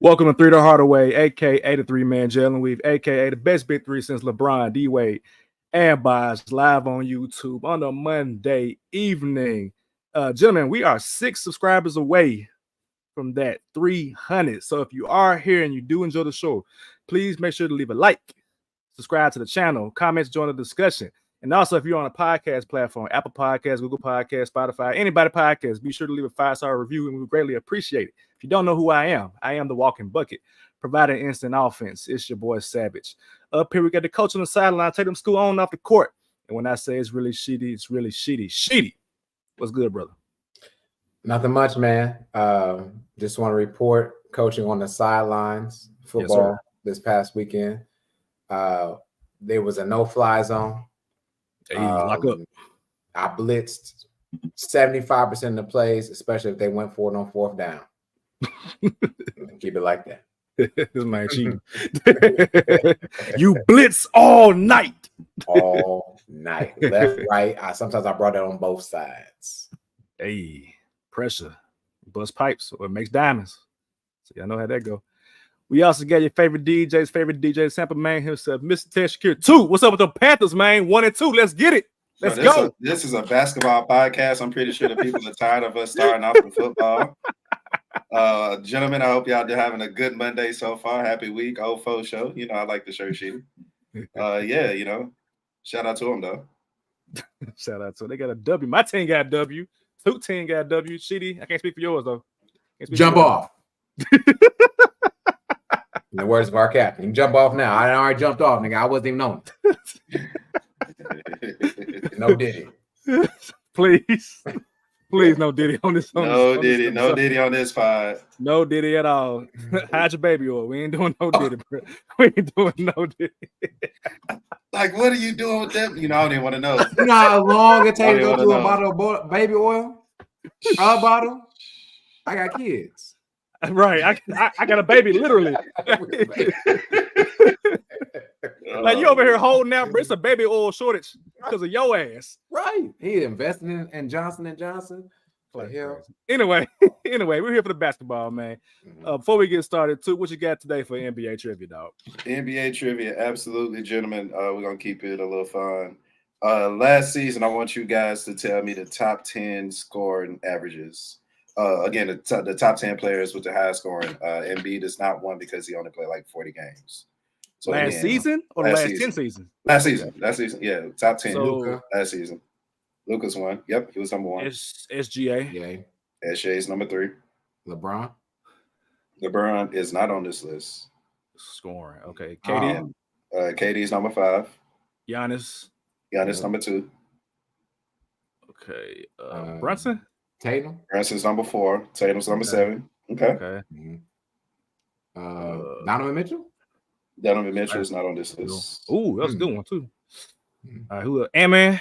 Welcome to 3 to Hardaway, a.k.a. the three-man Jalen Weave, a.k.a. the best big three since LeBron, D-Wade, and Bosh, live on YouTube on a Monday evening. Gentlemen, we are 6 subscribers away from that 300. So if you are here and you do enjoy the show, please make sure to leave a like, subscribe to the channel, comments, join the discussion. And also, if you're on a podcast platform, Apple Podcasts, Google Podcasts, Spotify, anybody podcast, be sure to leave a 5-star review, and we would greatly appreciate it. If you don't know who I am the walking bucket, providing instant offense. It's your boy Savage. Up here, we got the coach on the sideline. Take them school on off the court. And when I say it's really shitty, it's really shitty. Shitty. What's good, brother? Nothing much, man. Just want to report coaching on the sidelines, football this past weekend. There was a no-fly zone. Hey, lock up. I blitzed 75% of the plays, especially if they went for it on fourth down. Keep it like that. This man cheating. You blitz all night. All night. Left, right. Sometimes I brought it on both sides. Hey, pressure. Bust pipes or it makes diamonds. So y'all know how that go. We also got your favorite DJ sample man himself, Mr. Ted Shakir 2. What's up with the Panthers, man? 1 and 2. Let's get it. Let's go. This is a basketball podcast. I'm pretty sure the people are tired of us starting off with football. Gentlemen, I hope y'all are having a good Monday so far. Happy week. Old Fo show. You know, I like the shirt sheet. Shout out to them, though. Shout out to them. They got a W. My team got a W. 2 team got a W. Shitty. I can't speak for yours, though. Jump off. In the words of our captain, you can jump off now. I already jumped off, nigga. I wasn't even known. No Diddy. Please, no Diddy on this. No Diddy on this pod. No Diddy at all. Hide your baby oil. We ain't doing no Diddy, bro. We ain't doing no Diddy. Like, what are you doing with them? You know, I don't even want to know. You know how long it takes to go through a bottle of baby oil? A bottle? I got kids. Right, I got a baby, literally. Like you over here holding out, but it's a baby oil shortage because of your ass. Right. He invested in Johnson & Johnson. For hell. Anyway, we're here for the basketball, man. Before we get started, too, what you got today for NBA trivia, dog? NBA trivia, absolutely, gentlemen. We're gonna keep it a little fun. Last season, I want you guys to tell me the top 10 scoring averages. Again, the top 10 players with the highest scoring. Embiid is not one because he only played like 40 games. So last season or last 10 seasons? Last season. Yeah, top 10. So, Luka last season. Luka's one. Yep, he was number 1. SGA. Yeah. SGA is number 3. LeBron is not on this list. Scoring. Okay. KD. KD is number 5. Giannis number 2. Okay. Brunson. Tatum. Brunson's number 4. Tatum's number 7. Okay. Donovan Mitchell. Donovan Mitchell is not on this list. Ooh, that was a good one too. All right, who? Ant-Man.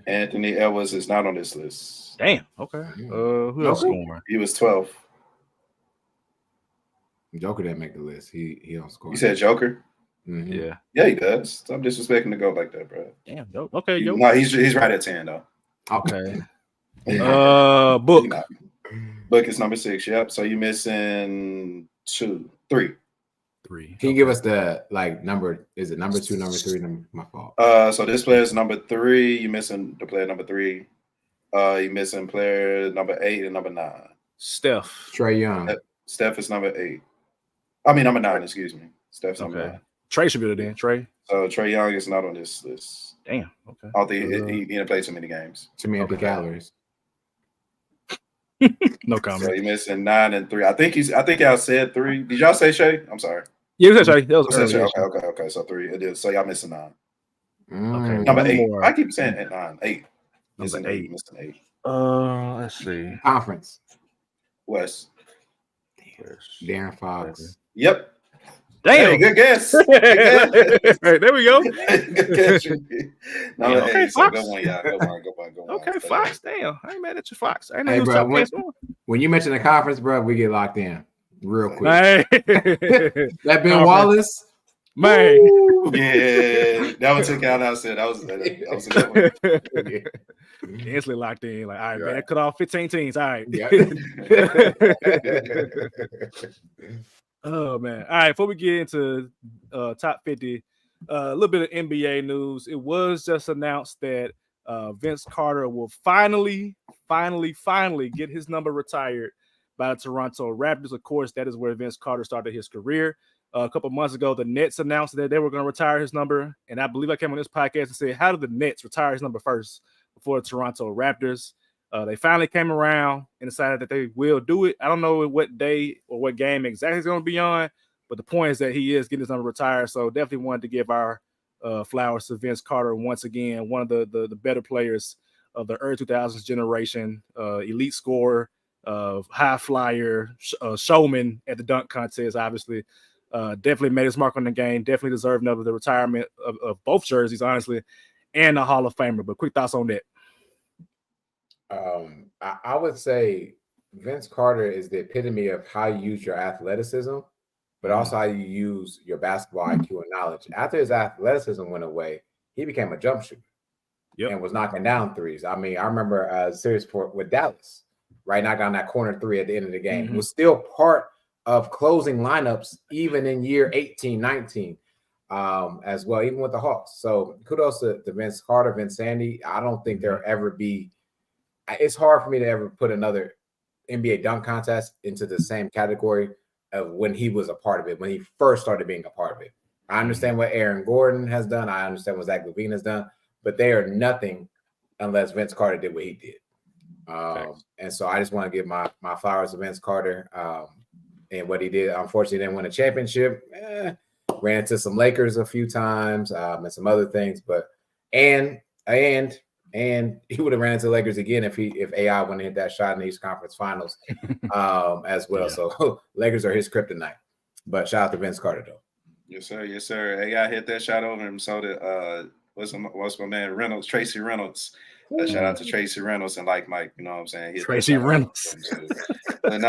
Anthony Edwards is not on this list. Damn. Okay. Who else scoring? He was 12. Joker didn't make the list. He don't score. You said Joker? Mm-hmm. Yeah. Yeah, he does. Stop disrespecting the GOAT like that, bro. Damn. Okay. Yo. No, he's right at 10 though. Okay. Book. Book is number 6. Yep. So you're missing 3. Can you give us the number? Is it number 2, number 3? My fault. So this player is number 3. You're missing the player number 3. You're missing player number 8 and number 9. Steph. Trae Young. Steph is number 8. I mean number 9. Excuse me. Steph's number 9. Trae should be there. Trae. So Trae Young is not on this list. Damn. Okay. I don't think he didn't play too many games. Too many empty calories. No comment. So you're missing 9 and 3. I think y'all said 3. Did y'all say Shay? I'm sorry. Yeah, you said Shay. That was early. Okay. So 3. It is. So y'all missing 9. Okay. Number 8. I keep saying 9. 8. Missing 8. Missing 8. Let's see. Conference. West. Darren Fox. Yep. Damn. Hey, good guess. Right, there we go. Good guess. No, okay, Fox. Go on, y'all. Go on. Okay, Fox. Damn. I ain't mad at you, Fox. I ain't Hey, bro, when you mention the conference, bro, we get locked in real quick. Hey. That Ben Wallace Man. Yeah, that one took out. I said that was a good one. Instantly locked in. Like, all right, man, that cut off 15 teams. All right. Yeah. Oh man. All right, before we get into top 50, a little bit of NBA news. It was just announced that Vince Carter will finally get his number retired by the Toronto Raptors. Of course, that is where Vince Carter started his career. A couple months ago, the Nets announced that they were going to retire his number. And I believe I came on this podcast and said, how did the Nets retire his number first before the Toronto Raptors? They finally came around and decided that they will do it. I don't know what day or what game exactly it's going to be on, but the point is that he is getting his number retired. So definitely wanted to give our flowers to Vince Carter once again, one of the better players of the early 2000s generation, elite scorer, high flyer, showman at the dunk contest, obviously. Definitely made his mark on the game. Definitely deserved of the retirement of both jerseys, honestly, and a Hall of Famer. But quick thoughts on that. I would say Vince Carter is the epitome of how you use your athleticism, but also how you use your basketball IQ and knowledge. After his athleticism went away, he became a jump shooter and was knocking down threes. I mean, I remember a series with Dallas, right? Knocking down that corner three at the end of the game. Was still part of closing lineups even in year 18, 19 as well, even with the Hawks. So kudos to Vince Carter, Vince Sandy. I don't think there'll ever be – it's hard for me to ever put another NBA dunk contest into the same category of when he was a part of it, when he first started being a part of it. I understand what Aaron Gordon has done. I understand what Zach LaVine has done, but they are nothing unless Vince Carter did what he did. And so I just want to give my flowers to Vince Carter and what he did. Unfortunately, didn't win a championship. Ran into some Lakers a few times and some other things, but and he would have ran into the Lakers again if AI wouldn't hit that shot in the East Conference Finals as well. Yeah. So Lakers are his kryptonite. But shout out to Vince Carter though. Yes, sir. Yes, sir. AI hit that shot over him. So did what's my man Reynolds, Tracy Reynolds. Shout out to Tracy Reynolds and like Mike. You know what I'm saying? Tracy Reynolds. But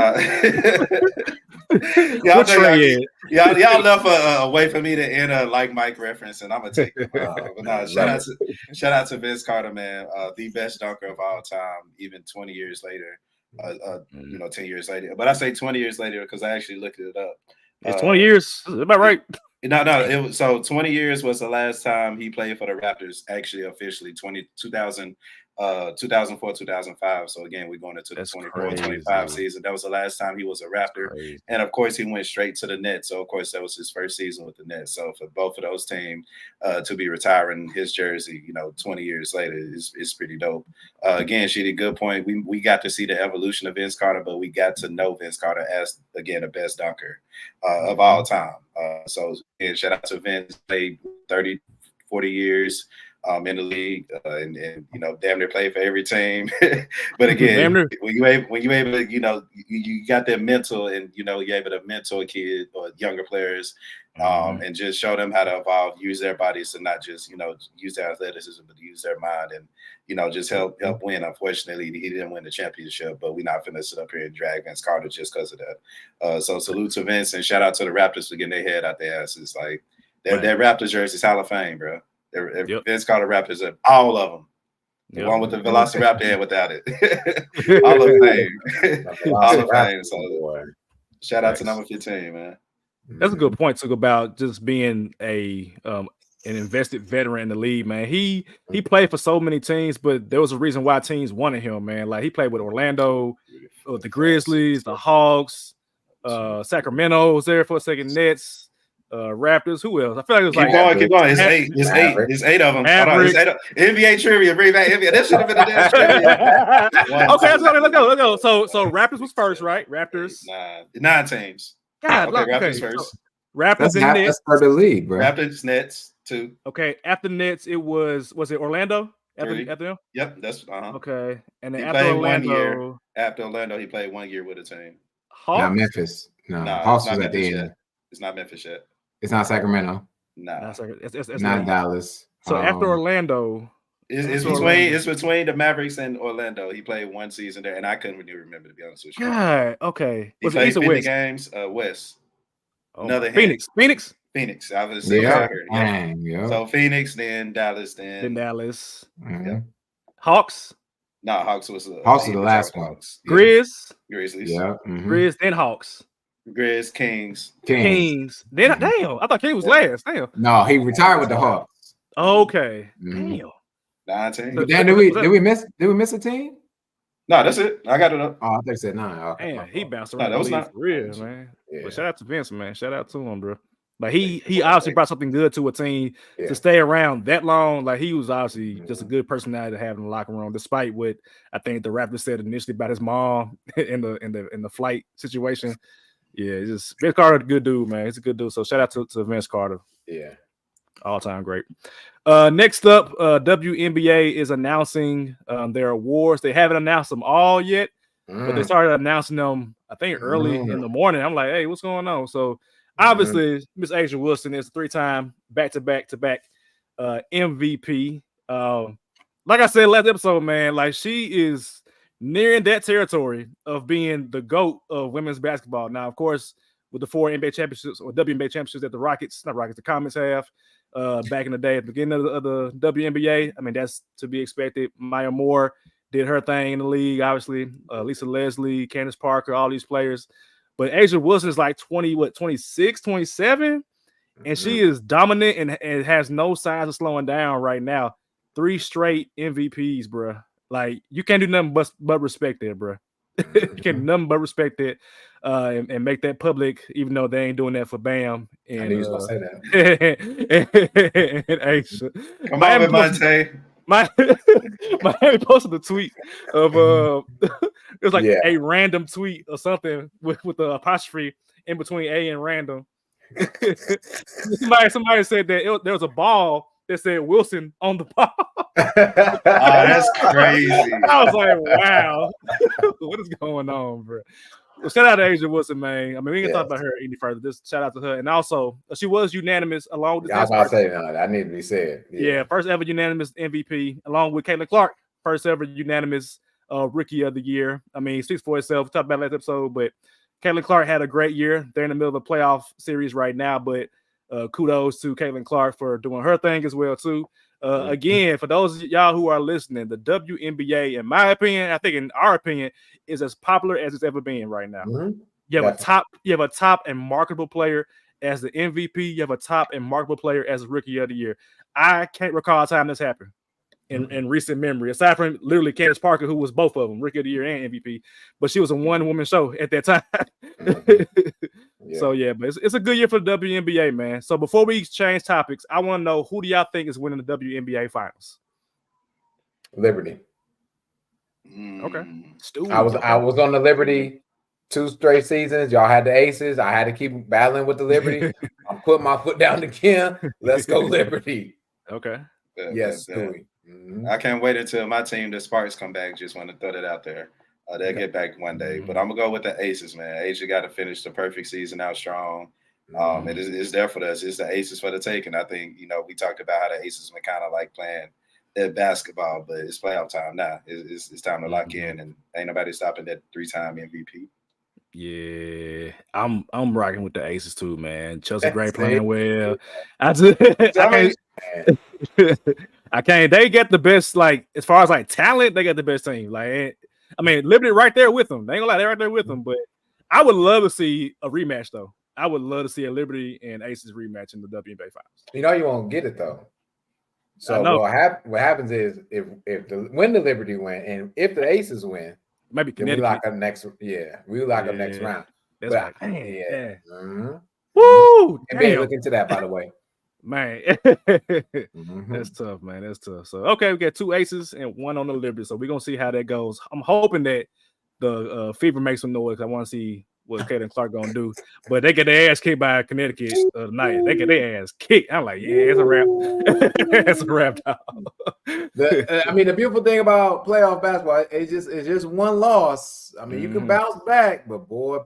y'all left a way for me to end a like Mike reference, and I'm gonna take it. But shout out to Vince Carter, man, the best dunker of all time, even 20 years later. 10 years later. But I say 20 years later because I actually looked it up. It's 20 years. Is that right? No. It was, so 20 years was the last time he played for the Raptors, actually officially 2004, 2005. So again, we're going into the 24-25 season. That was the last time he was a Raptor. And of course, he went straight to the Nets. So of course, that was his first season with the Nets. So for both of those teams to be retiring his jersey, 20 years later is pretty dope. Again, she did a good point. We got to see the evolution of Vince Carter, but we got to know Vince Carter as, again, the best dunker of all time. So again, shout out to Vince, played 30, 40 years in the league, and damn near played for every team. But again, when you able to, you got that mental, and you're able to mentor kids or younger players, and just show them how to evolve, use their bodies, and not just use their athleticism, but use their mind, and just help win. Unfortunately, he didn't win the championship, but we're not finna sit up here and drag Vince Carter just because of that. So salute to Vince, and shout out to the Raptors for getting their head out their asses. Like that Raptors jersey is Hall of Fame, bro. Vince Carter Raptors, all of them. The one with the Velociraptor and without it. All of fame. All of fame. So shout out to number 15, man. That's a good point, too, about just being an invested veteran in the league, man. He played for so many teams, but there was a reason why teams wanted him, man. Like he played with Orlando, the Grizzlies, the Hawks, Sacramento was there for a second, Nets. Raptors. Who else? I feel like it was keep going. It's eight of them. NBA trivia. Bring back NBA. That should have been a damn trivia. Okay, let's go. So Raptors was first, right? Raptors. 9 teams. God, Raptors first. So Raptors and Nets. That's part of the league, bro. Raptors, Nets, 2. Okay, after Nets, it was it Orlando? After them? Yep, that's Okay, and then after Orlando, he played 1 year with a team. Hawks? Not Memphis. No, Hawks was at the end. It's not Memphis yet. It's not Sacramento. No, it's not Dallas. So after Orlando, it's between the Mavericks and Orlando. He played 1 season there, and I couldn't really remember, to be honest with you. God, okay. He played 50 games. West. Another Phoenix. Phoenix. I was saying Yeah. here. Dang, yeah. So Phoenix, then Dallas, then Dallas. Mhm. Hawks. No, Hawks was Hawks was the last one. Hawks. Yeah. Grizz. Grizzlies. Yeah. Mhm. Grizz, then Hawks. Grizz, Kings. Kings. Then Mhm. damn, I thought King was last. Damn. No, he retired with the Hawks. Okay. Mhm. Damn. 19. But then did we miss a team? No, that's it. I got it up. Oh, I think you said 9. Okay. Man, he bounced No, around that the was league not- for real, man. Yeah. But shout out to Vince, man. Shout out to him, bro. Like he obviously brought something good to a team Yeah. to stay around that long. Like he was obviously just a good personality to have in the locker room, despite what I think the Raptors said initially about his mom in the flight situation. Yeah, it's just Vince Carter, good dude, man. He's a good dude. So shout out to Vince Carter. Yeah. All-time great. Next up, WNBA is announcing their awards. They haven't announced them all yet, but they started announcing them, I think, early in the morning. I'm like, hey, what's going on? So obviously, Miss Adrian Wilson is 3-time back-to-back MVP. Like I said last episode, man, like she is nearing that territory of being the GOAT of women's basketball. Now, of course, with the 4 NBA championships or WNBA championships that the Comets have back in the day at the beginning of the WNBA. I mean, that's to be expected. Maya Moore did her thing in the league, obviously. Lisa Leslie, Candace Parker, all these players. But Adrian Wilson is like 26, 27? And she is dominant and has no signs of slowing down right now. 3 straight MVPs, bro. Like, you can't do nothing but respect that, bro. You can't do nothing but respect it and make that public, even though they ain't doing that for Bam. And, I knew you was gonna say that. and Aisha. Come on, Monte. Miami posted a tweet of it was like a random tweet or something with the apostrophe in between A and random. somebody said that there was a ball that said Wilson on the ball. Oh, that's crazy. I was like, wow, what is going on, bro? Well, shout out to Adrian Wilson, man. I mean, we can talk about her any further. Just shout out to her. And also, she was unanimous along with I was about to say that need to be said. Yeah, first ever unanimous MVP, along with Caitlin Clark, first ever unanimous Rookie of the Year. I mean, speaks for itself. We talked about last episode, but Caitlin Clark had a great year. They're in the middle of a playoff series right now, but kudos to Caitlin Clark for doing her thing as well, too. Again, for those of y'all who are listening, the WNBA, in my opinion, I think in our opinion, is as popular as it's ever been right now. You have a top and marketable player as the MVP. You have a top and marketable player as a Rookie of the Year. I can't recall a time this happened in recent memory, aside from literally Candace Parker, who was both of them, Rookie of the Year and MVP, but she was a one-woman show at that time. So, yeah, but it's a good year for the WNBA, man. So before we change topics, I want to know, who do y'all think is winning the WNBA finals? Liberty. Okay. I was on the Liberty 2 straight seasons. Y'all had the Aces. I had to keep battling with the Liberty. I put my foot down again. Let's go Liberty. Okay. Yes, I can't wait until my team, the Sparks, come back. Just want to throw that out there. They'll get back one day. But I'm going to go with the Aces, man. Asia got to finish the perfect season out strong. It's there for us. It's the Aces for the taking. I think, we talked about how the Aces been kind of like playing their basketball, but it's playoff time now. It's time to lock in, and ain't nobody stopping that 3-time MVP. Yeah, I'm rocking with the Aces too, man. Chelsea Gray playing well. I can't. They get the best, like, as far as like talent, they got the best team. Like, I mean, Liberty right there with them. They ain't gonna lie, they're right there with them. But I would love to see a rematch, though. I would love to see a Liberty and Aces rematch in the WNBA finals. You won't get it though. So what happens is if when the Liberty win and if the Aces win, maybe then we lock up next. We lock up next round. That's right. Woo! NBA look into that, by the way. Man, that's tough, man. That's tough. So, okay, we got 2 Aces and 1 on the Liberty. So, we're going to see how that goes. I'm hoping that the Fever makes some noise. I want to see what Caitlin Clark going to do. But they get their ass kicked by Connecticut tonight. They get their ass kicked. I'm like, yeah, it's a wrap. It's a wrap, dog. I mean, the beautiful thing about playoff basketball is just one loss. I mean, you can bounce back, but boy,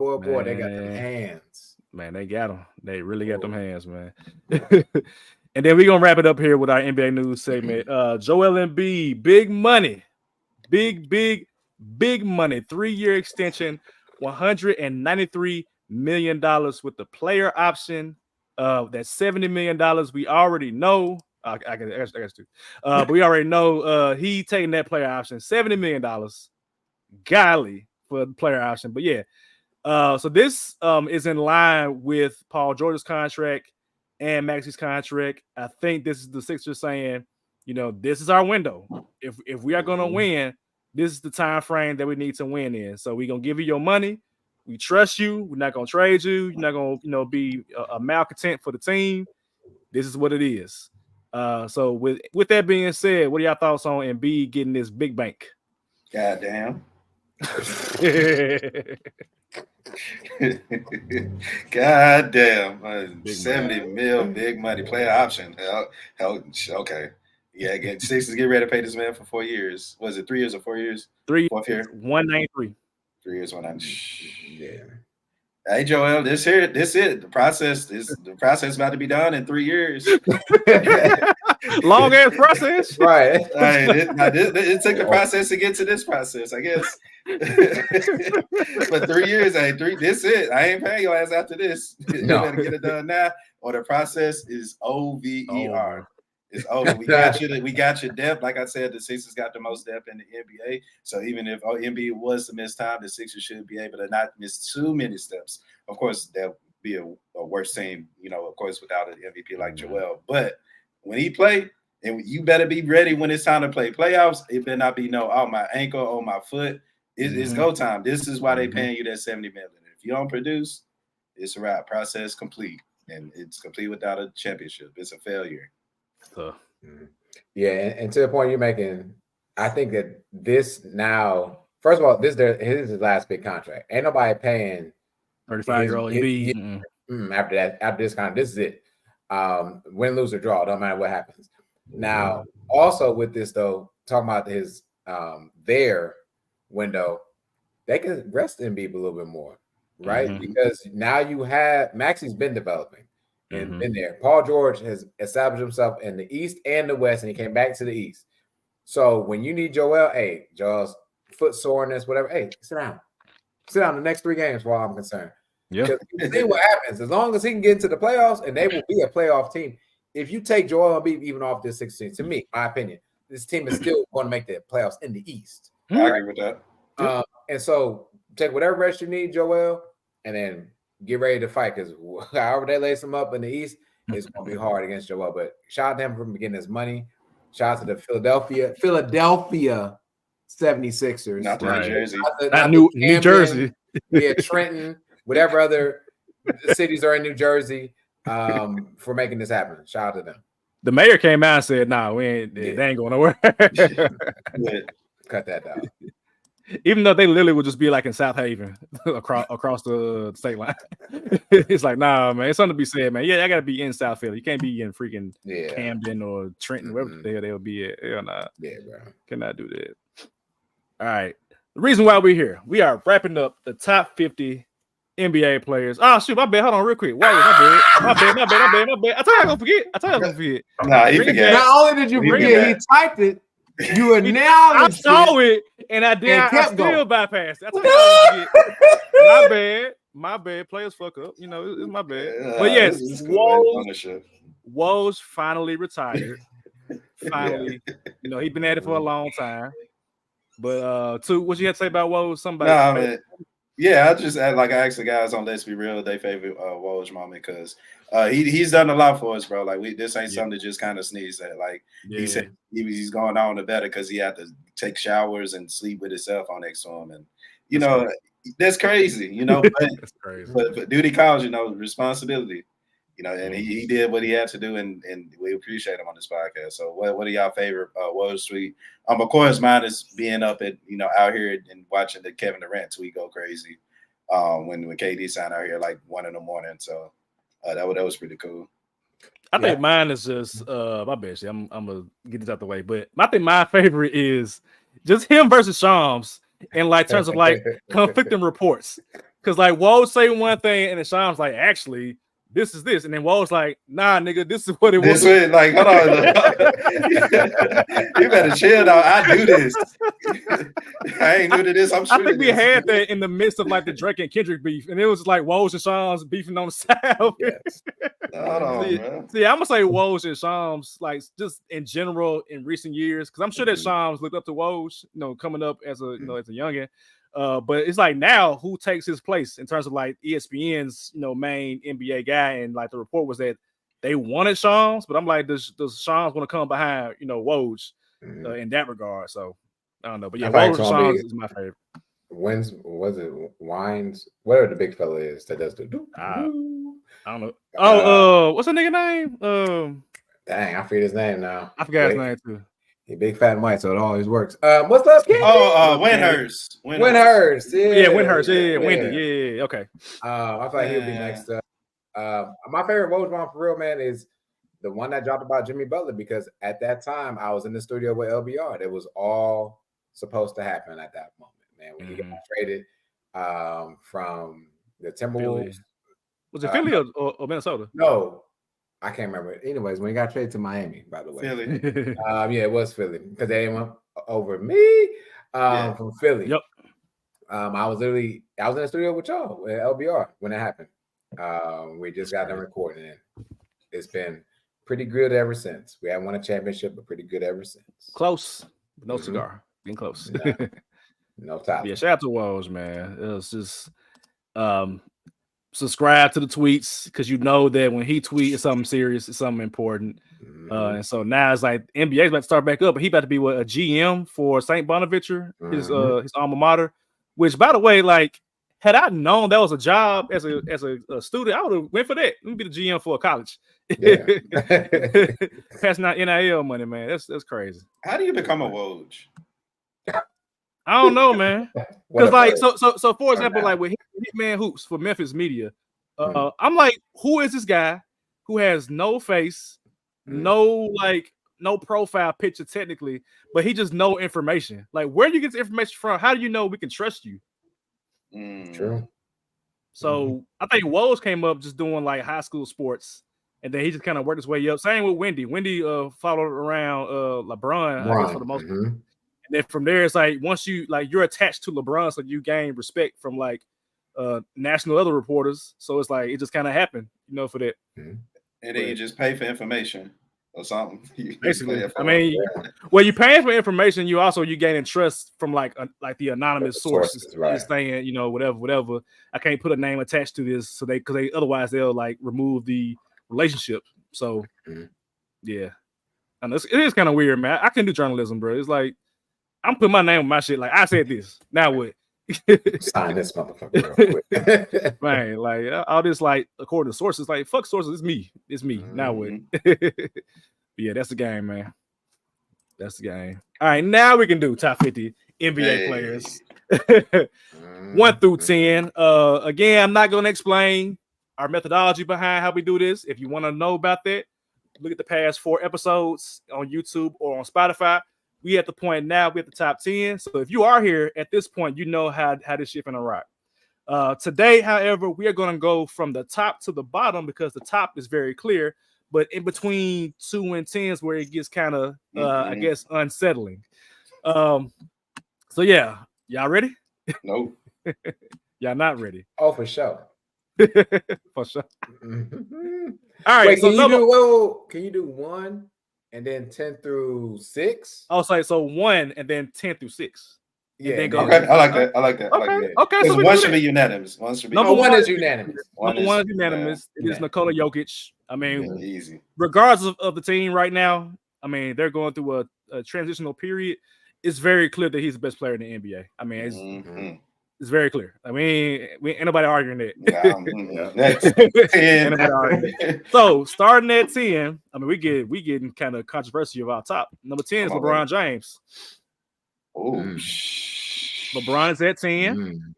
they got them hands. Man, they got them. They really got them hands, man. And then we're going to wrap it up here with our NBA news segment. Joel Embiid, big money. Big money. 3-year extension, $193 million with the player option that $70 million we already know. I guess too. But we already know he taking that player option, $70 million. Golly for the player option. But yeah. So this is in line with Paul George's contract and Maxi's contract. I think this is the Sixers saying, this is our window. If we are gonna win, this is the time frame that we need to win in. So we're gonna give you your money. We trust you. We're not gonna trade you. You're not gonna be a malcontent for the team. This is what it is. So with that being said, what are y'all thoughts on Embiid getting this big bank? Goddamn. God damn, 70 mil, big money, player option. Okay. Yeah, again, Sixers get ready to pay this man for 4 years. Was it 3 years or 4 years? 3 4th year? 193. 3 years, 193. Yeah. Hey Joel, this it. The process is about to be done in 3 years. Long ass process, right? It took the process to get to this process, I guess. But 3 years, this it. I ain't paying your ass after this. You better get it done now, or the process is over. It's over. We got your depth. Like I said, the Sixers got the most depth in the NBA. So even if Embiid was to miss time, the Sixers should be able to not miss too many steps. Of course, that would be a worse team, of course, without an MVP like Joel. But when he play, and you better be ready when it's time to play playoffs. It better not be my ankle or my foot. It's go time. This is why they paying you that $70 million. If you don't produce, it's a wrap. Process complete, and it's complete without a championship. It's a failure. Yeah, and to the point you're making, I think that this now, first of all, this is his last big contract. Ain't nobody paying 35-year-old Embiid after this contract. This is it. Win, lose, or draw, don't matter what happens. Now, also with this though, talking about his their window, they can rest Embiid a little bit more, right? Because now you have Maxi's been developing. And been there. Paul George has established himself in the East and the West, and he came back to the East. So when you need Joel's foot soreness, whatever, sit down. Sit down the next 3 games while I'm concerned. Yeah. See what happens. As long as he can get into the playoffs, and they will be a playoff team. If you take Joel Embiid even off this 16, to me, my opinion, this team is still going to make the playoffs in the East. I agree with that. And so take whatever rest you need, Joel, and then get ready to fight, because however they lace him up in the East, it's going to be hard against Joel. But shout out to him for getting his money. Shout out to the Philadelphia 76ers. Not New Jersey. Not New Jersey. Yeah, Trenton, whatever other cities are in New Jersey, for making this happen. Shout out to them. The mayor came out and said, "Nah, they ain't going nowhere." Cut that down. Even though they literally would just be like in South Haven across the state line. It's like, nah, man, it's something to be said, man. Yeah, I gotta be in South Philly. You can't be in freaking Camden or Trenton, wherever the hell they'll be at. Hell nah. Yeah, bro. Cannot do that. All right. The reason why we're here, we are wrapping up the top 50 NBA players. Oh shoot, my bad. Hold on, real quick. Wait, my bad. I told you I was gonna forget. Nah, he forget. Not only did you forget, he typed it. You are now. I saw it, and I still bypassed it. I told you I was forget. My bad. Players fuck up. It's my bad. But yes, Woj finally retired. Finally, he's been at it for a long time. But what you had to say about Woj? Somebody? Nah, man. Yeah, I just I asked the guys on Let's Be Real their favorite Woj moment, because he's done a lot for us, bro. Like this ain't something to just kind of sneeze at. Like he said, he's going on the better because he had to take showers and sleep with his cell phone next to him, and that's crazy. But, that's crazy. But duty calls, responsibility. And he did what he had to do, and we appreciate him on this podcast. So what are y'all favorite Woj tweet? Of course, mine is being up at out here and watching the Kevin Durant tweet go crazy when KD signed out here like 1 a.m. So that was pretty cool. I think mine is just my bad. I'm gonna get this out the way, but I think my favorite is just him versus Shams in terms of conflicting reports, because Woj say one thing and then Shams like, actually, this is this. And then Woj like, nah, nigga, this is what it This was. way, like, hold on. You better chill out. I do this. I ain't new to this. I'm sure. I think we had that in the midst of like the Drake and Kendrick beef, and it was like Woj and Shams beefing on the side. Yes. Hold on, man. See, I'm gonna say Woj and Shams, like just in general in recent years, because I'm sure that Shams looked up to Woj, coming up as a as a youngin. But it's like now who takes his place in terms of like ESPN's main NBA guy, and like the report was that they wanted Shams, but I'm like, does Shams want to come behind Woj in that regard? So I don't know, but yeah, Woj and Shams is my favorite. Was it Wines? Whatever the big fella is that does the I don't know. Oh, what's the nigga name? Dang, I forget his name now. I forgot his name too. He big fat and white, so it always works. What's up, kid? Windhurst. Windhurst. Yeah, Windhurst. Yeah, Wendy. Yeah, okay. I thought he would be next up. My favorite Woj one for real, man, is the one that dropped about Jimmy Butler, because at that time I was in the studio with LBR. It was all supposed to happen at that moment, man. When he got traded from the Timberwolves. Was it Philly or Minnesota? No, I can't remember. Anyways, when he got traded to Miami, by the way. Philly. Yeah, it was Philly, because they went over me from Philly. Yep. I was in the studio with y'all with LBR when it happened. We just got done recording it. It's been pretty good ever since. We haven't won a championship, but pretty good ever since. Close, but no cigar. Getting close. No top. Yeah, shout out to Woj, man. It was just subscribe to the tweets, because you know that when he tweets, it's something serious, it's something important. And so now it's like NBA's about to start back up, but he about to be a GM for St. Bonaventure, his alma mater. Which, by the way, like, had I known that was a job as a student, I would have went for that. Let me be the GM for a college. Yeah. Passing out NIL money, man. That's crazy. How do you become a Woj? I don't know, man. Because like, so for example, like with Hitman Hoops for Memphis Media, I'm like, who is this guy who has no face, no profile picture technically, but he just know information? Like, where do you get this information from? How do you know we can trust you? True. So I think Woj came up just doing like high school sports, and then he just kind of worked his way up. Same with Wendy. Wendy followed around LeBron, I guess, for the most part. And then from there, it's like once you're attached to LeBron, so you gain respect from like national other reporters. So it's like it just kind of happened, for that. And then you just pay for information or something. Basically, I mean, well, you paying for information, you gaining trust from like the anonymous sources, right? Saying whatever. I can't put a name attached to this, so because otherwise they'll like remove the relationship. So yeah, and it is kind of weird, man. I can do journalism, bro. It's like I'm putting my name on my shit. Like I said this. Now what? Sign this motherfucker real quick. Man, like all this, like according to sources, like fuck sources. It's me. Now what? Yeah, that's the game, man. That's the game. All right, now we can do top 50 NBA players. 1 through 10. Again, I'm not gonna explain our methodology behind how we do this. If you want to know about that, look at the past 4 episodes on YouTube or on Spotify. We at the point now, we at the top 10. So if you are here at this point, you know how this shit finna rock. Today, however, we are gonna go from the top to the bottom, because the top is very clear, but in between 2 and 10 is where it gets kind of I guess unsettling. So yeah, y'all ready? No. Y'all not ready. Oh, for sure. For sure. All right. Wait, can you do 1 and then 10 through 6? Oh, so 1 and then 10 through 6. Yeah. Okay, I like that. Okay. So one should be unanimous. Number one is unanimous. Number one is unanimous. It is Nikola Jokic. I mean, easy. Regardless of the team right now, I mean, they're going through a transitional period. It's very clear that he's the best player in the NBA. I mean, it's very clear. I mean, ain't nobody arguing that. Next. So starting at 10, I mean, we getting kind of controversial about top. Number 10 is LeBron James. Oh, LeBron is at 10.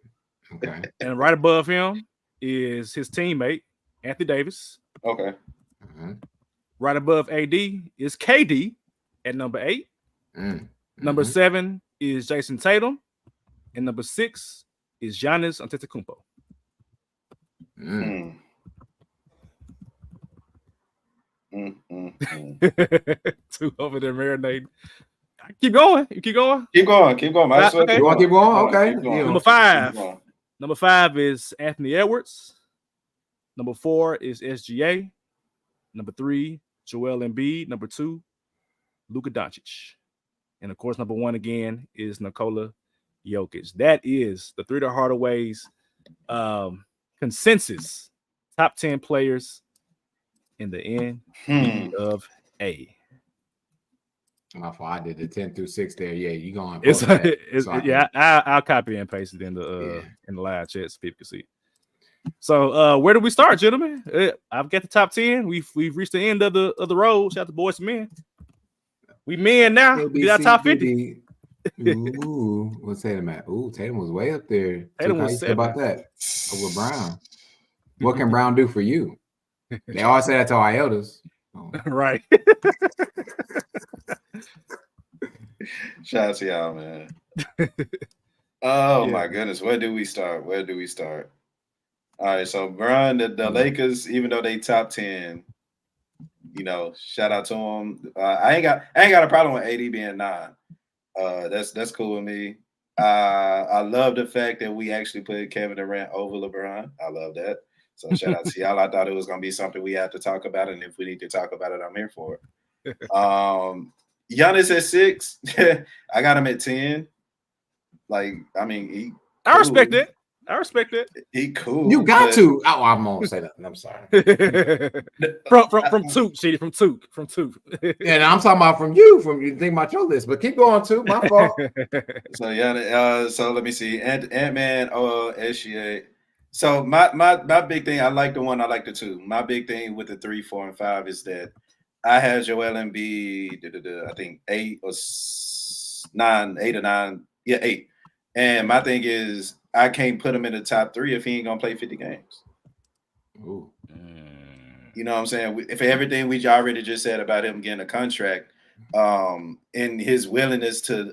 Okay. And right above him is his teammate, Anthony Davis. Okay. Right above AD is KD at number 8. Number 7 is Jason Tatum. And number 6 is Giannis Antetokounmpo. Two over there marinating. Keep going. You keep going. Keep going. Might as well Okay. You want to keep going? Okay. Keep going. Number 5. Number 5 is Anthony Edwards. Number 4 is SGA. Number 3, Joel Embiid. Number 2, Luka Doncic. And of course, number 1 again is Nikola Jokic. That is the 3 to Hardaway's consensus top 10 players in the NBA of A. My fault. I did the 10 through 6 there. Yeah, you going? I'll copy and paste it in the live chat so people can see. So where do we start, gentlemen? I've got the top 10. We've reached the end of the road. Shout out to boys and men. We men now. We got top 50. Ooh, what's Tatum at? Ooh, Tatum was way up there. Tatum was how you feel about that over Brown? What can Brown do for you? They always say that to our elders. Oh. Right. Shout out to y'all, man. My goodness. Where do we start? All right, so Brian, the Lakers, even though they top 10, shout out to them. I ain't got a problem with AD being 9. That's cool with me. I love the fact that we actually put Kevin Durant over LeBron. I love that. So shout out to y'all. I thought it was gonna be something we had to talk about, and if we need to talk about it, I'm here for it. Giannis at 6. I got him at 10. I respect it. He cool. You got to. Oh, I'm gonna say that. I'm sorry. from Took, Shitty, from Took. And I'm talking about from you think about your list, but keep going too. My fault. So so let me see. Ant-Man, SGA. So my big thing, I like the 1, I like the 2. My big thing with the 3, 4, and 5 is that I had Joel Embiid, I think 8 or 9. Yeah, 8. And my thing is, I can't put him in the top 3 if he ain't gonna play 50 games. Ooh. You know what I'm saying? If everything we already just said about him getting a contract, and his willingness to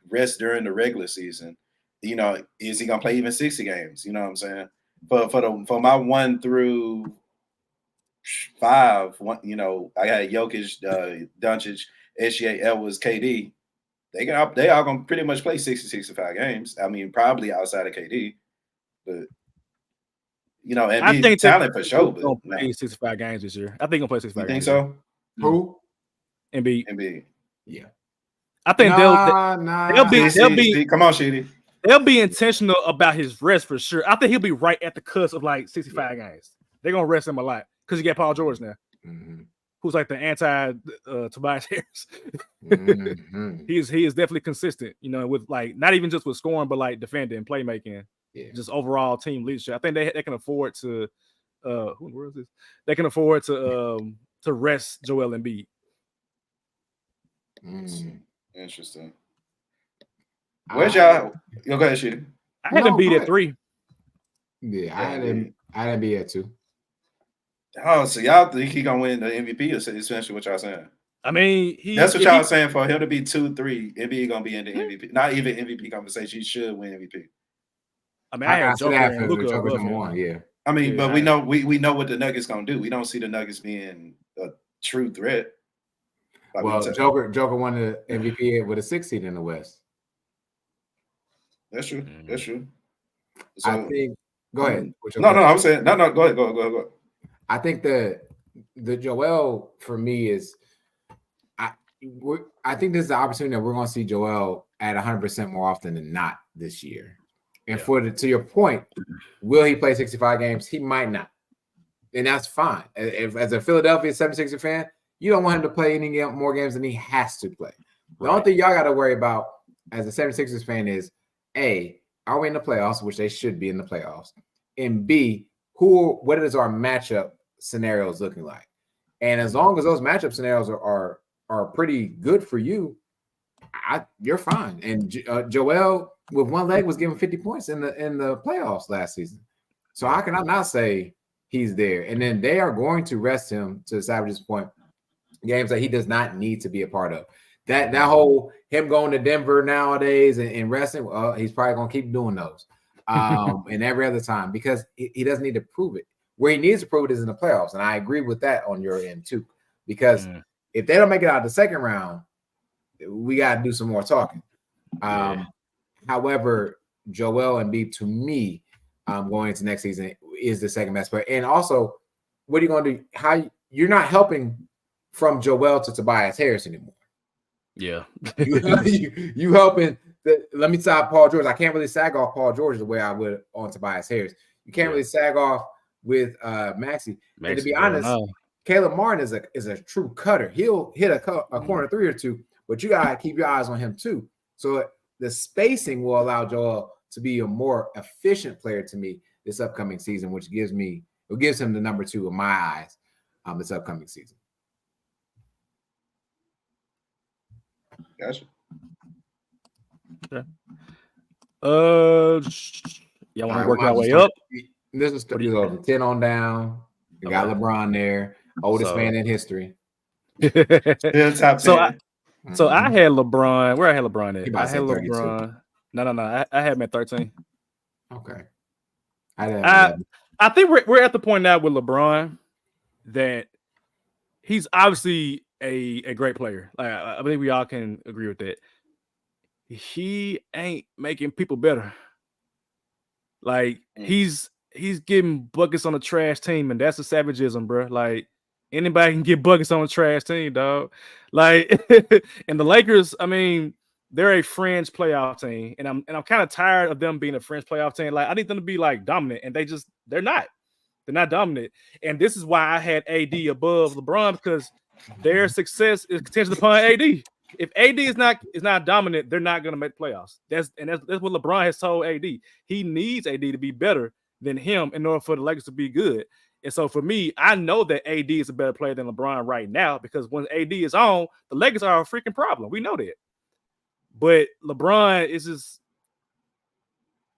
rest during the regular season, is he gonna play even 60 games? You know what I'm saying? For my 1 through 5, I got Jokic, Doncic, SGA, Edwards, KD. They all gonna pretty much play 60, 65 games. I mean, probably outside of KD, but I think talent for sure. But gonna play 65 games this year. I think he'll play 65 you games. Think so? Who? Embiid. Yeah. I think they'll be. Come on, Sheedy. They'll be intentional about his rest for sure. I think he'll be right at the cusp of 65 games. They're gonna rest him a lot because you got Paul George now, who's like the anti Tobias Harris. He is definitely consistent, with not even just with scoring, but defending, playmaking, just overall team leadership. I think they can afford to. Where is this? They can afford to rest Joel Embiid. Interesting. Where's y'all? Go ahead, Sheedy. I had Embiid at 3. Yeah, I had Embiid at 2. Oh, so y'all think he gonna win the MVP? Essentially, what y'all saying? I mean, that's what y'all saying. For him to be 2, 3, Embiid gonna be in the MVP. Not even MVP conversation. He should win MVP. I mean, I had Joker and Luka above him. 1, yeah. I mean, but we know what the Nuggets gonna do. We don't see the Nuggets being a true threat. Joker won the MVP with a 6 seed in the West. That's true. That's true. So, I think. Go ahead. No. I'm saying no. Go ahead. I think the Joel for me is. I think this is the opportunity that we're going to see Joel at 100% more often than not this year. And to your point, will he play 65 games? He might not, and that's fine. As a Philadelphia 76er fan, you don't want him to play any more games than he has to play. The only thing y'all got to worry about as a 76ers fan is A, are we in the playoffs, which they should be in the playoffs, and B, what is our matchup scenarios looking like? And as long as those matchup scenarios are pretty good for you, you're fine. And Joel with one leg was given 50 points in the playoffs last season. So how can I not say he's there? And then they are going to rest him, to Savage's point, games that he does not need to be a part of. That whole him going to Denver nowadays and resting, he's probably going to keep doing those and every other time because he doesn't need to prove it. Where he needs to prove it is in the playoffs. And I agree with that on your end too. because if they don't make it out of the second round, we got to do some more talking. However, Joel Embiid, to me, going into next season, is the second best player. And also, what are you going to do? How you're not helping from Joel to Tobias Harris anymore. Yeah, you helping. Let me stop Paul George. I can't really sag off Paul George the way I would on Tobias Harris. You can't really sag off with Maxey. And to be honest, Caleb Martin is a true cutter. He'll hit a corner three or two, but you gotta keep your eyes on him too. So the spacing will allow Joel to be a more efficient player to me this upcoming season, which gives him the number 2 in my eyes this upcoming season. Gotcha. Okay. Y'all want to work our way up? This is 10 on down. You got LeBron there, oldest man in history. Still top 10. So I had LeBron. Where I had LeBron at? I had LeBron. No. I had him at 13. Okay. I think we're at the point now with LeBron that he's obviously a great player. Like I think we all can agree with that. He ain't making people better. Like he's getting buckets on a trash team, and that's a savageism, bro. Like anybody can get buckets on a trash team, dog. Like and the Lakers, I mean, they're a fringe playoff team, and I'm kind of tired of them being a fringe playoff team. Like I need them to be like dominant, and they're not. They're not dominant, and this is why I had AD above LeBron, because their success is contingent upon AD. If AD is not dominant, they're not going to make playoffs. That's what LeBron has told AD. He needs AD to be better than him in order for the Lakers to be good. And so for me, I know that AD is a better player than LeBron right now, because when AD is on, the Lakers are a freaking problem. We know that. But LeBron is just,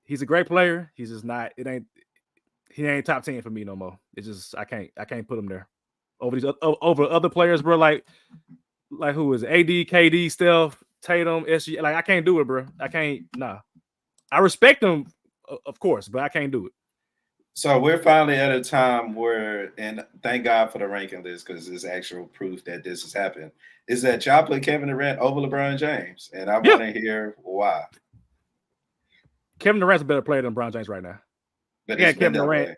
he's a great player. He's just not, he ain't top 10 for me no more. It's just, I can't put him there over other players, bro. Like who is it? AD, KD, Steph, Tatum, SG. Like I can't do it, bro. I can't. Nah. I respect them, of course, but I can't do it. So we're finally at a time where, and thank God for the ranking list, because it's actual proof that this has happened, is that y'all put Kevin Durant over LeBron James, and I want to hear why. Kevin Durant's a better player than LeBron James right now. But yeah, Kevin Durant.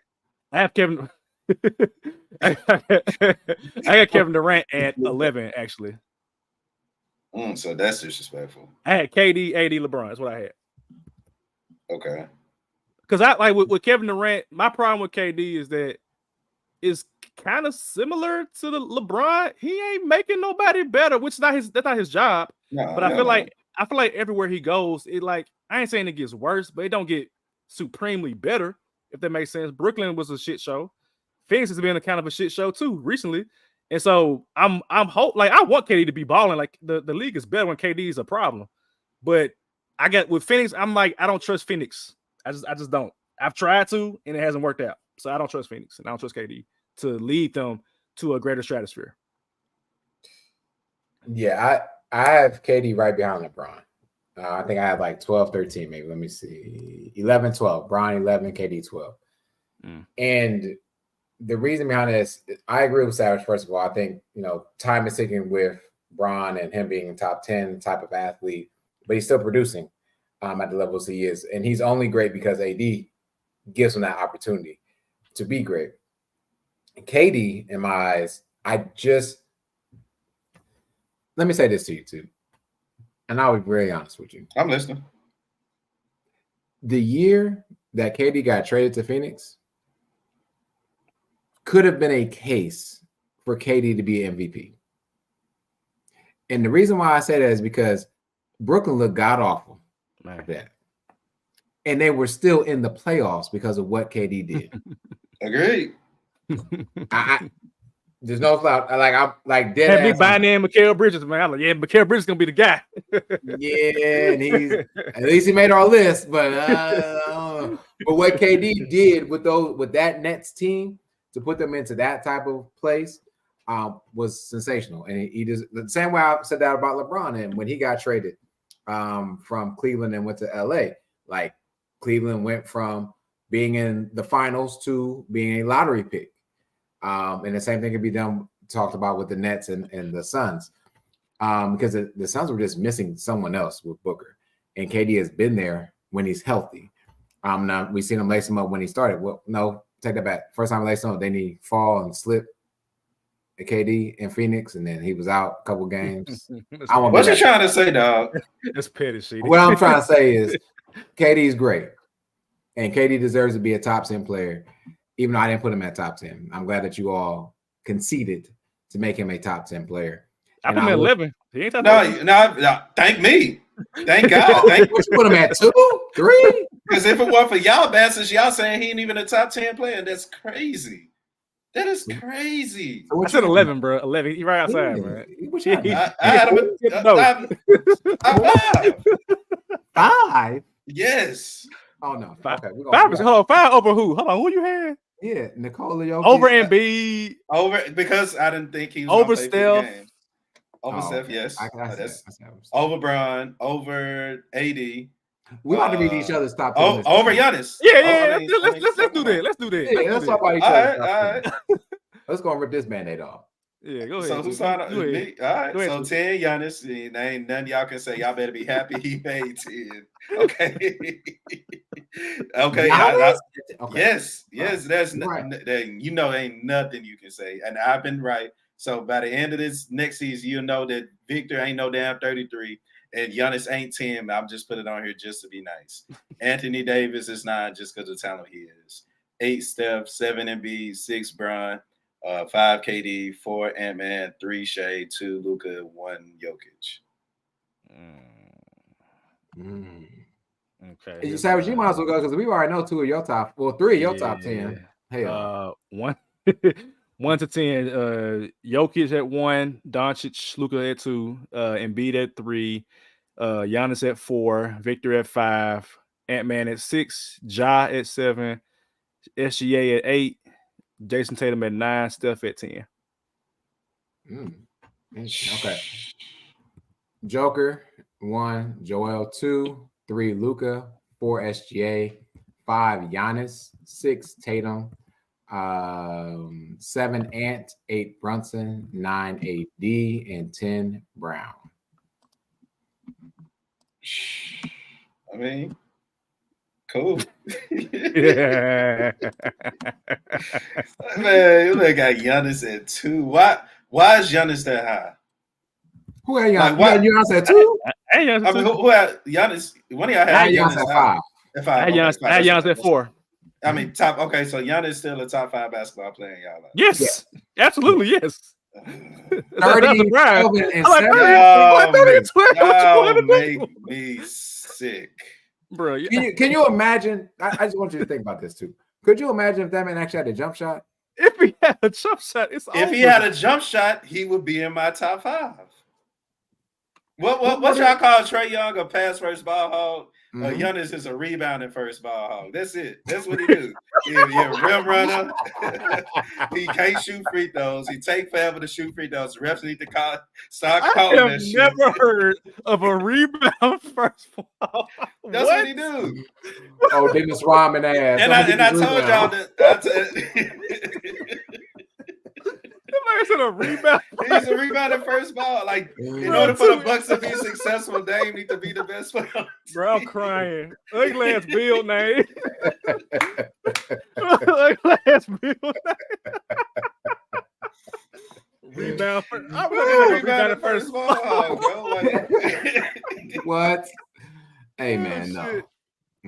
I have Kevin. I got Kevin Durant at 11, actually. So that's disrespectful. I had KD, AD, LeBron. That's what I had. Okay. Because I like with Kevin Durant, my problem with KD is that it's kind of similar to the LeBron. He ain't making nobody better, which that's not his job. But I feel like everywhere he goes, it like, I ain't saying it gets worse, but it don't get supremely better, if that makes sense. Brooklyn was a shit show. Phoenix has been a kind of a shit show too recently. And so I want KD to be balling. Like the league is better when KD is a problem. But I got with Phoenix, I'm like, I don't trust Phoenix. I just don't. I've tried to, and it hasn't worked out. So I don't trust Phoenix, and I don't trust KD to lead them to a greater stratosphere. Yeah, I have KD right behind LeBron. I think I have like 12, 13, maybe. Let me see. 11, 12. Bron 11, KD 12. And the reason behind this, I agree with Savage, first of all. I think, time is ticking with Bron and him being a top 10 type of athlete, but he's still producing at the levels he is. And he's only great because AD gives him that opportunity to be great. KD, in my eyes, let me say this to you too. And I'll be very honest with you. I'm listening. The year that KD got traded to Phoenix could have been a case for KD to be MVP. And the reason why I say that is because Brooklyn looked god-awful like that. And they were still in the playoffs because of what KD did. Agreed. There's no cloud. I'm like dead. Had me buying in Mikal Bridges, man. I'm like, yeah, Mikal Bridges gonna be the guy. Yeah, and at least he made our list. But what KD did with that Nets team to put them into that type of place was sensational. And he just the same way I said that about LeBron. And when he got traded from Cleveland and went to LA, like Cleveland went from being in the finals to being a lottery pick. And the same thing could be done talked about with the Nets and the Suns, because the Suns were just missing someone else with Booker, and KD has been there when he's healthy. Now we seen him lace him up when he started. Well, no, take that back. First time I laced him up, then he fall and slip at KD in Phoenix, and then he was out a couple games. What you trying to say, dog? That's petty shit. What I'm trying to say is KD's great, and KD deserves to be a top 10 player, even though I didn't put him at top 10. I'm glad that you all conceded to make him a top 10 player. I put him at 11. He ain't top no, thank me. Thank God. Thank you. Put him at 2, 3. Because if it weren't for y'all bastards, y'all saying he ain't even a top 10 player. That's crazy. That is crazy. I said 11, bro. 11. He right outside, man. I had him at 5. Yes. Oh no. 5. Okay, hold on. 5 over who? Hold on. Who you had? Yeah, Nikola Jokic. Over Embiid. Over because I didn't think he was over Steph. Over Steph, okay. yes. I over Bron, over AD. We want to read each other's top 10. Over Giannis. Yeah. Let's do that. Let's do that. Yeah, let's talk about each other's top 10. All right. Let's go and rip this Band-Aid off. Yeah, go ahead. So who signed up? Me? All right. So 10 Giannis. Ain't none y'all can say y'all better be happy he made 10. Okay. Okay. Yes. That's right. Ain't nothing you can say. And I've been right. So by the end of this next season, you'll know that Victor ain't no damn 33 and Giannis ain't 10. I'm just put it on here just to be nice. Anthony Davis is 9 just because of the talent he is. 8 Steph, 7 Embiid, 6 Bron, 5 KD, 4 Ant-Man, 3 Shea, 2 Luka, 1 Jokic. Okay. You Savage, you might as well go because we already know 2 of your top, 3 of your top 10. Hell. 1 to 10. Jokic at 1, Doncic, Luka at 2, Embiid at 3, Giannis at 4, Victor at 5, Ant-Man at 6, Ja at 7, SGA at 8, Jason Tatum at 9, Steph at 10. Okay. Joker 1, Joel 2, 3 Luka, 4 SGA, 5 Giannis, 6 Tatum, 7 Ant, 8 Brunson, 9 AD, and 10 Brown. I mean, cool. Yeah. Man, you got Giannis at 2. Why is Giannis that high? Who had Giannis? Why Giannis at 2? I mean, who had Giannis? One of y'all had Giannis at 5. At 5. I had Giannis at 4. I mean, top. Okay, so Giannis still a top 5 basketball player in y'all life. Yes, absolutely, yes. 30, 12, and 7. Y'all make me sick, bro. Can you imagine? I just want you to think about this too. Could you imagine if that man actually had a jump shot? If he had a jump shot, if he had a jump shot, he would be in my top 5. What y'all call Trae Young a pass first ball hog? Giannis is a rebounding first ball hog. That's it. That's what he do. He's a rim runner. He can't shoot free throws. He take forever to shoot free throws. The refs need to start calling that shit. I've never heard of a rebound first ball. That's what he do. Oh, Dennis Rodman ass. And I told y'all that. He's a rebound. He's a rebounding first ball. Like in order for the Bucks to be successful, Dame need to be the best player. Bro, I'm crying. Ugly ass build name. Ugly ass build name. Rebound. I'm rebounding first ball, bro. Like, what? Hey man, no.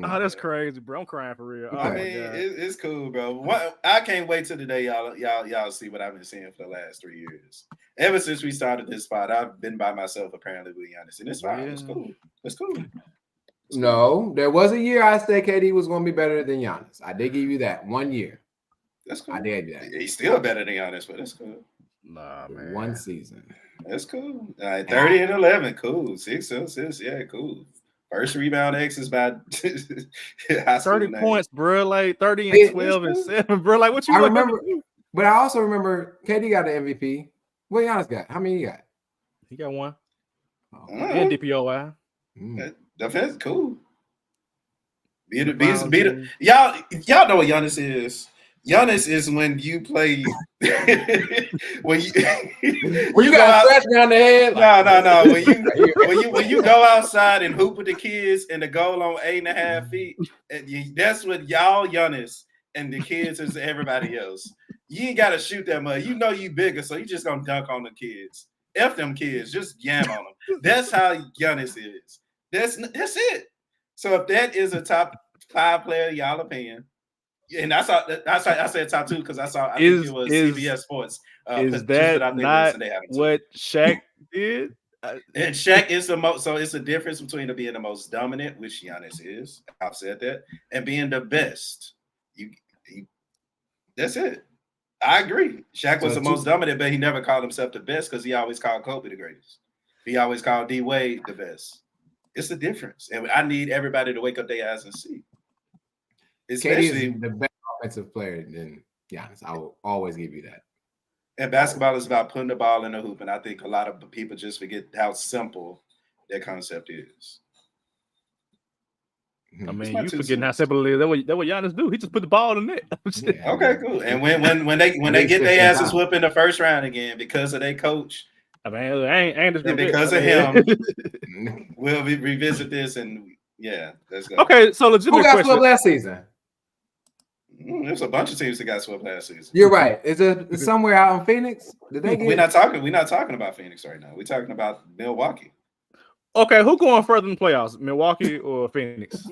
Oh, that's crazy, bro. I'm crying for real. Oh, I mean, it's cool, bro. I can't wait till the day y'all see what I've been seeing for the last 3 years. Ever since we started this spot, I've been by myself apparently with Giannis, and it's fine. Yeah. It's cool. It's cool. No, there was a year I said KD was going to be better than Giannis. I did give you that 1 year. That's cool. I did that. He's still better than Giannis, but that's cool. Nah, man. 1 season. That's cool. All right, 30 and 11, cool. 6 assists, yeah, cool. First rebound X is about 30 points, bro. Like 30 and 12 and 7, bro. Like what you? I remember, but I also remember KD got the MVP. What Giannis got? How many he got? He got 1. And DPOY. Defense, cool. Beat it. Y'all know what Giannis is. Giannis is when you play when you got a scratch down the head. No. When you go outside and hoop with the kids and the goal on 8.5 feet, that's what y'all Giannis and the kids is everybody else. You ain't gotta shoot that much. You know you bigger, so you just gonna dunk on the kids. F them kids, just yam on them. That's how Giannis is. That's it. So if that is a top 5 player, y'all opinion. And I said top 2 because I think it was CBS Sports. Is that not what Shaq did? And Shaq is the most. So it's the difference between being the most dominant, which Giannis is. I've said that, and being the best. That's it. I agree. Shaq was the most dominant, but he never called himself the best because he always called Kobe the greatest. He always called D Wade the best. It's the difference, and I need everybody to wake up their eyes and see. Especially the best offensive player than Giannis. I will always give you that. And basketball is about putting the ball in the hoop, and I think a lot of people just forget how simple that concept is. I mean, you forgetting how simple it is. That's what Giannis do. He just put the ball in the net. Yeah, okay, cool. And when they get their asses whooped in the first round again because of their coach, I mean, I ain't and because of him, we'll revisit this and yeah, let's go. Okay, so legitimate question. Who got swept last season? There's a bunch of teams that got swept last season. You're right. Is it somewhere out in Phoenix? Did they get? We're not talking about Phoenix right now. We're talking about Milwaukee. Okay, who going further in the playoffs, Milwaukee or Phoenix?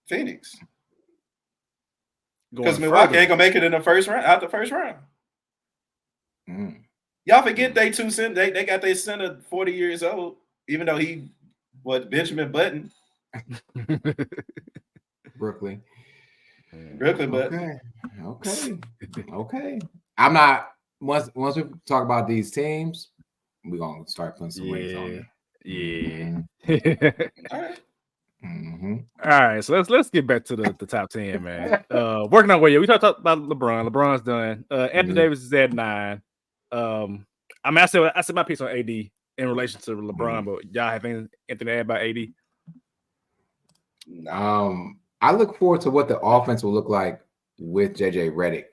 Phoenix. Because Milwaukee ain't gonna make it in the first round. Out the first round. Y'all forget they got their center 40 years old, even though he was Benjamin Button. Brooklyn, but okay. I'm not. Once we talk about these teams, we're gonna start putting some rings on it. Yeah. All right, so let's get back to the top 10, man. Working our way. We talked about LeBron. LeBron's done. Anthony Davis is at 9. I mean, I said my piece on AD in relation to LeBron, but y'all have anything to add about AD? I look forward to what the offense will look like with JJ Redick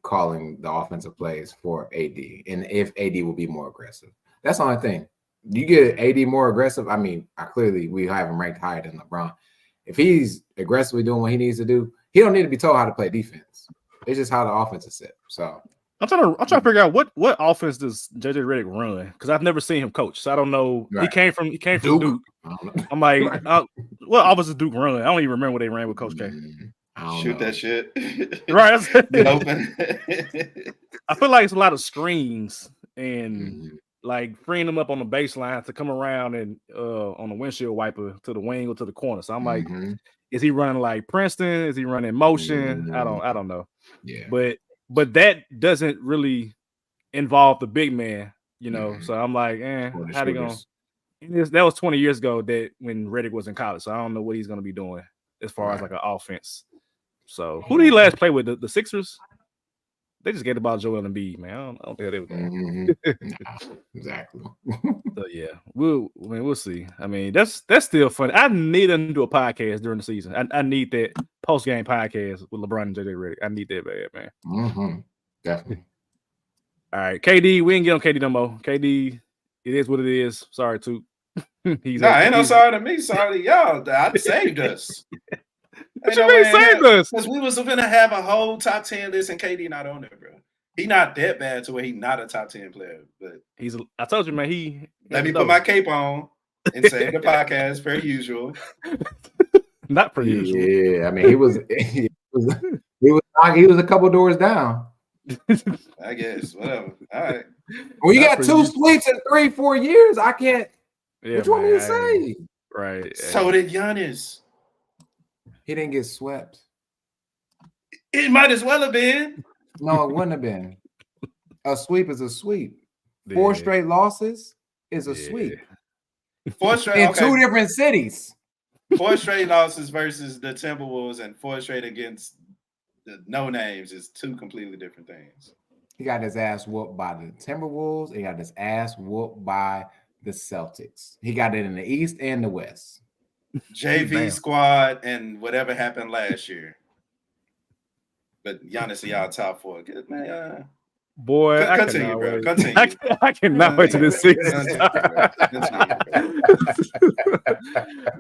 calling the offensive plays for AD, and if AD will be more aggressive. That's the only thing. You get AD more aggressive. I mean, we have him ranked higher than LeBron. If he's aggressively doing what he needs to do, he don't need to be told how to play defense. It's just how the offense is set. So I'm trying to figure out what offense does JJ Redick run, because I've never seen him coach, so I don't know. Right. He came from Duke. I'm like, what offense does Duke run? I don't even remember what they ran with Coach K. Shoot that shit. Right. Open. I feel like it's a lot of screens and like freeing them up on the baseline to come around and on the windshield wiper to the wing or to the corner. So I'm like, is he running like Princeton? Is he running motion? I don't know. Yeah. But that doesn't really involve the big man, you know. So I'm like, how they going? That was 20 years ago that when Redick was in college. So I don't know what he's going to be doing as far as like an offense. So who did he last play with? The Sixers? They just get the ball to Joel Embiid, man. I don't think they were doing. Exactly. So yeah, we'll see. I mean, that's still fun. I need them to do a podcast during the season. I need that post game podcast with LeBron and JJ Redick. I need that bad, man. Definitely. All right, KD. We ain't get on KD no more. KD, it is what it is. Sorry, Toot. Ain't no sorry to me. Sorry to y'all. I saved us. What you mean saved us? Because we was going to have a whole top 10 list and KD not on there, bro. He not that bad to where he not a top 10 player, but I told you, man. Let me put my cape on and save the podcast per usual. Not per usual. Yeah, I mean he was a couple doors down. I guess whatever. All right. When you got 2 sweeps in 3-4 years, I can't. Yeah, what you want me to say? Right. So did Giannis. He didn't get swept. It might as well have been. No, it wouldn't have been. A sweep is a sweep. 4 straight losses is a sweep. 4 straight in 2 different cities. 4 straight losses versus the Timberwolves and 4 straight against the no names is 2 completely different things. He got his ass whooped by the Timberwolves. He got his ass whooped by the Celtics. He got it in the East and the West. JV squad and whatever happened last year. But Giannis is y'all top 4. Good man. Boy, Continue, bro. Continue. I cannot wait till this season. All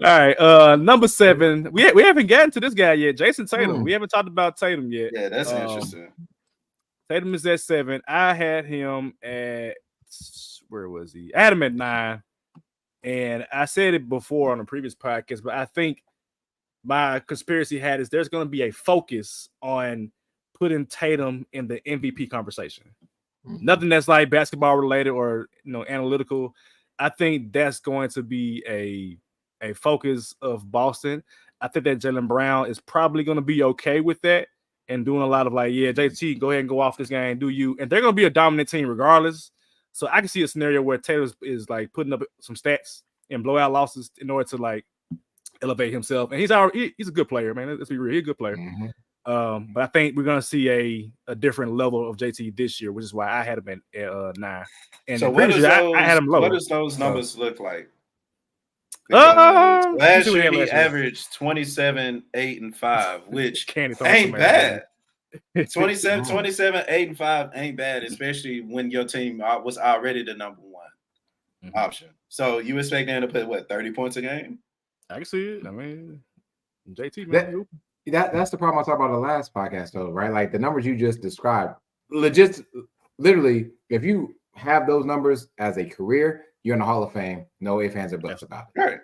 right, number 7. We haven't gotten to this guy yet. Jason Tatum. We haven't talked about Tatum yet. Yeah, that's interesting. Tatum is at 7. I had him at where was he? I had him at 9. And I said it before on a previous podcast, but I think my conspiracy hat is there's going to be a focus on putting Tatum in the MVP conversation. Nothing that's like basketball related or analytical. I think that's going to be a focus of Boston. I think that Jaylen Brown is probably going to be okay with that and doing a lot of JT, go ahead and go off this game, do you? And they're going to be a dominant team regardless. So I can see a scenario where Taylor is like putting up some stats and blowout losses in order to like elevate himself. And he's a good player, man. Let's be real, he's a good player. But I think we're gonna see a different level of JT this year, which is why I had him at 9. And so I had him lower. What does those numbers look like? Last year he averaged 27, 8, and 5, which ain't bad. 27, 8, and 5 ain't bad, especially when your team was already the number 1 option. So you expect them to put 30 points a game? I can see it. I mean, JT, man. That's the problem I talked about the last podcast, though, right? Like the numbers you just described, literally, if you have those numbers as a career, you're in the Hall of Fame. No ifs, ands, or buts about it. Right.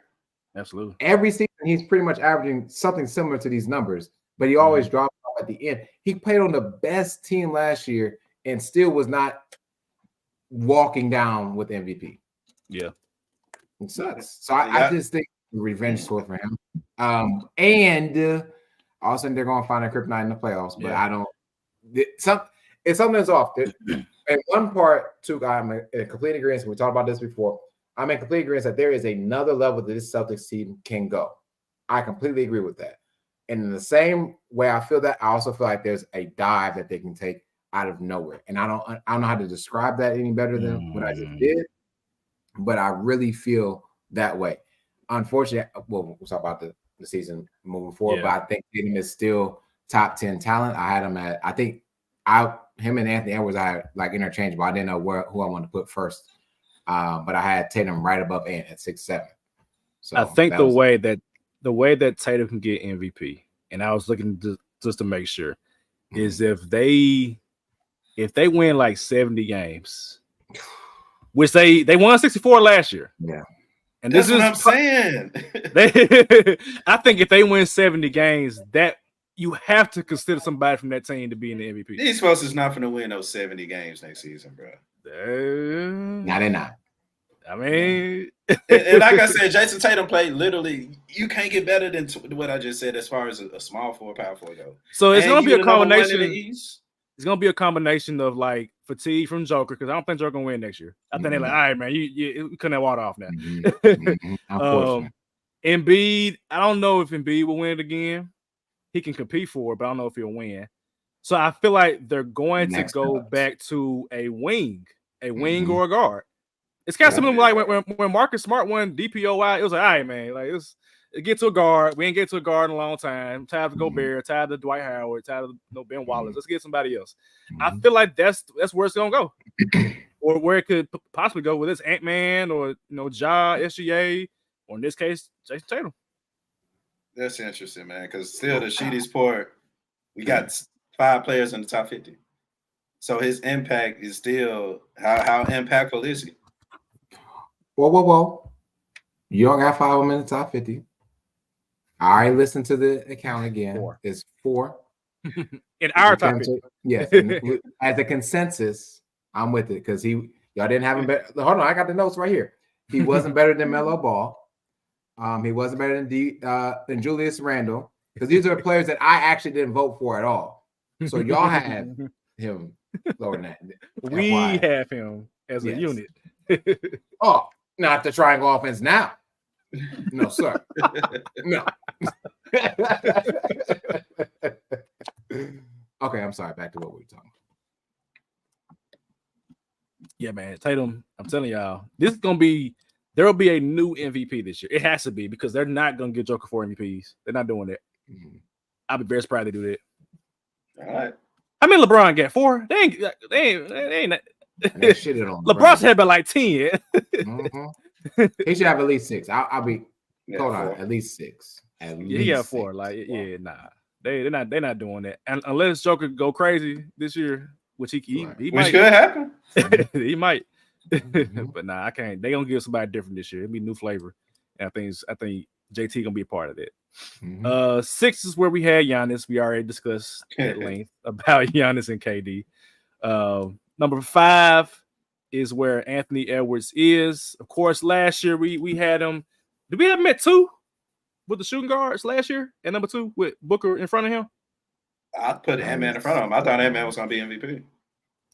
Absolutely. Every season, he's pretty much averaging something similar to these numbers, but he always drops off at the end. He played on the best team last year and still was not walking down with MVP. Yeah. It sucks. So I just think revenge tour for him. And all of a sudden they're going to find a kryptonite in the playoffs, but I don't. It's something that's off. And one part, too, I'm in complete agreement. We talked about this before. I'm in complete agreement that there is another level that this Celtics team can go. I completely agree with that. And in the same way I feel that, I also feel like there's a dive that they can take out of nowhere. And I don't know how to describe that any better than what I just did, but I really feel that way. Unfortunately, we'll talk about the season moving forward, but I think Tatum is still top 10 talent. I had him at, him and Anthony Edwards, I had like interchangeable. I didn't know who I wanted to put first, but I had Tatum right above Ant at 6'7". So I think the way that Tatum can get MVP, and I was looking just to make sure, is if they win like 70 games, which they won 64 last year. Yeah. And that's what I'm saying. I think if they win 70 games, that you have to consider somebody from that team to be in the MVP. These folks is not going to win those 70 games next season, bro. No, they're not. I mean, and like I said, Jason Tatum played literally. You can't get better than what I just said as far as a small forward, power forward go. So it's going to be a combination. It's going to be a combination of like fatigue from Joker, because I don't think Joker going to win next year. I think they're like, all right, man, you couldn't have water off now. Embiid, I don't know if Embiid will win it again. He can compete for it, but I don't know if he'll win. So I feel like they're going to go back to a wing or a guard. It's kind of similar like when Marcus Smart won DPOY. It was like, all right, man, like it get to a guard. We ain't get to a guard in a long time. Tired of Gobert, tired of Dwight Howard, tired of Ben Wallace. Let's get somebody else. I feel like that's where it's gonna go, or where it could possibly go with this Ant-Man or Ja, SGA, or in this case, Jason Tatum. That's interesting, man. Because still the Sheedy's part, we got 5 players in the top 50. So his impact is still how impactful is he? Whoa. You don't got 5 of them in the top 50. I already listened to the account again. 4. It's 4. In our top 50. Yes. As a consensus, I'm with it because y'all didn't have him better. Hold on, I got the notes right here. He wasn't better than Melo Ball. He wasn't better than Julius Randle, because these are the players that I actually didn't vote for at all. So y'all have him lower than that. We have him as a unit. Oh, not the triangle offense now. No, sir. No. Okay, I'm sorry. Back to what we were talking about. Yeah, man. Tatum, I'm telling y'all, there will be a new MVP this year. It has to be, because they're not going to get Joker 4 MVPs. They're not doing that. I'll be very surprised they do that. All right. I mean, LeBron got 4. They ain't. They shitted on LeBron's had about like 10. He should have at least 6. I'll be. Yeah, Hold 4. on, at least 6. At Yeah, least he got 4. 6. Like, yeah, nah, they're not doing that. And unless Joker go crazy this year, which he Which might. could happen. He might. But nah, I can't. They gonna give somebody different this year. It'll be new flavor. And I think JT gonna be a part of that. 6 is where we had Giannis. We already discussed at length about Giannis and KD. Number 5 is where Anthony Edwards is. Of course, last year we had him. Did we have him at 2 with the shooting guards last year? At number 2 with Booker in front of him? I put Ant-Man in front of him. I thought Ant-Man was gonna be MVP.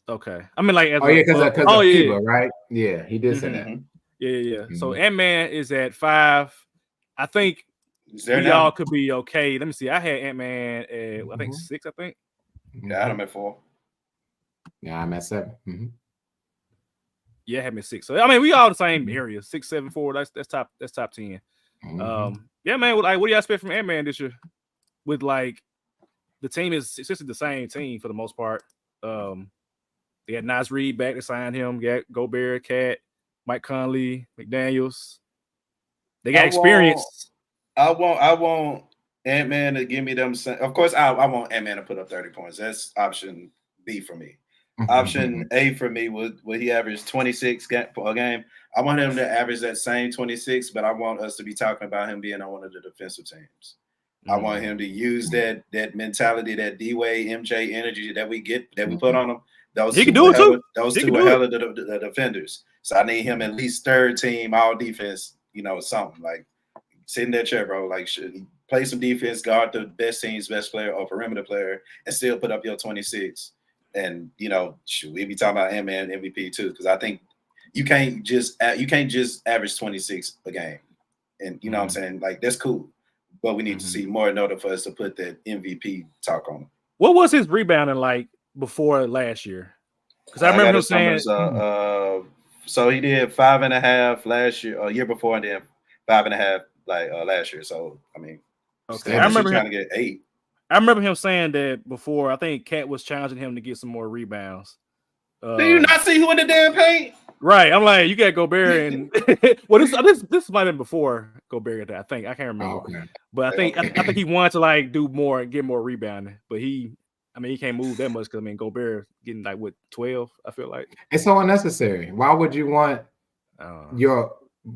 Okay. I mean, like, because of Cuba, right? Yeah, he did say that. Yeah. So Ant-Man is at 5. I think we all could be okay. Let me see. I had Ant-Man at I think 6. I think. Yeah, I had him at 4. Yeah, I'm at 7. Yeah, I had me at 6. So I mean, we all the same area. 6, 7, 4. That's top 10. Yeah, man. Like, what do y'all expect from Ant-Man this year? With like the team is essentially the same team for the most part. They had Nas Reed back to sign him. Got Gobert, Cat, Mike Conley, McDaniels. They got experience. I want Ant-Man to give me them. Of course, I want Ant-Man to put up 30 points. That's option B for me. Option A for me would he average 26 a game. I want him to average that same 26, but I want us to be talking about him being on one of the defensive teams. I want him to use that mentality, that D-Wade, MJ energy that we put on him. He can do it too. Those two are hell of the defenders. So I need him at least third team, all defense, something like sit in that chair, bro. Like, should play some defense, guard the best team's best player or perimeter player, and still put up your 26. And should we be talking about Ant-Man MVP too? Because I think you can't just average 26 a game, and you know what I'm saying. Like, that's cool, but we need to see more in order for us to put that MVP talk on him. What was his rebounding like before last year? Because I remember him saying. So he did 5.5 last year, year before, and then 5.5 last year. So I mean, okay, I remember trying to get 8. I remember him saying that before. I think Cat was challenging him to get some more rebounds. Do you not see who in the damn paint? Right. I'm like, you got Gobert and well, this might have been before Gobert. I think I can't remember, but I think he wanted to like do more and get more rebounding, but he can't move that much because Gobert getting like 12. I feel like it's so unnecessary. Why would you want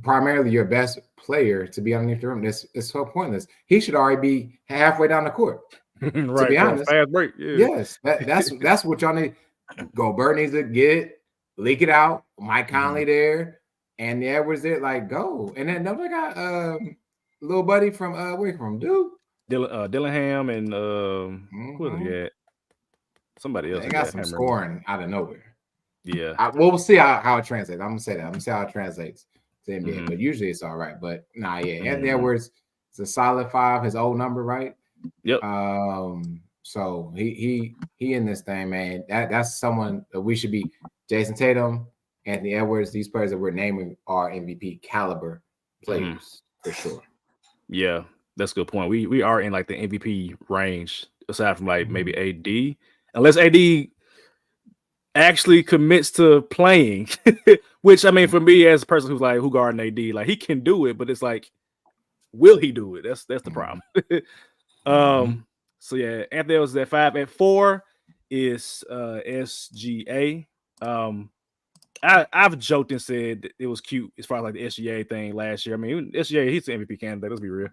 primarily your best player to be underneath the rim? It's so pointless. He should already be halfway down the court. Right, to be honest, fast break. Yeah. Yes, that's what y'all need. Gobert needs to get leak it out. Mike Conley there, and the Edwards there. Like, go. And then nobody got little buddy from where you from, dude? Dillingham and who was he at? Somebody else. They got some scoring out of nowhere. Yeah. We'll see how it translates. I'm gonna say that. I'm gonna see how it translates to NBA. But usually it's all right. But Anthony Edwards is a solid 5. His old number, right? Yep. So he in this thing, man. That's someone that we should be. Jason Tatum, Anthony Edwards, these players that we're naming are MVP caliber players for sure. Yeah, that's a good point. We are in like the MVP range, aside from like maybe AD, unless AD actually commits to playing. Which for me as a person who's like who guarding AD, like he can do it, but it's like, will he do it? That's the problem. So yeah, Anthony was at 5. At 4 is SGA. I've joked and said that it was cute as far as like the SGA thing last year. SGA, he's an MVP candidate. Let's be real.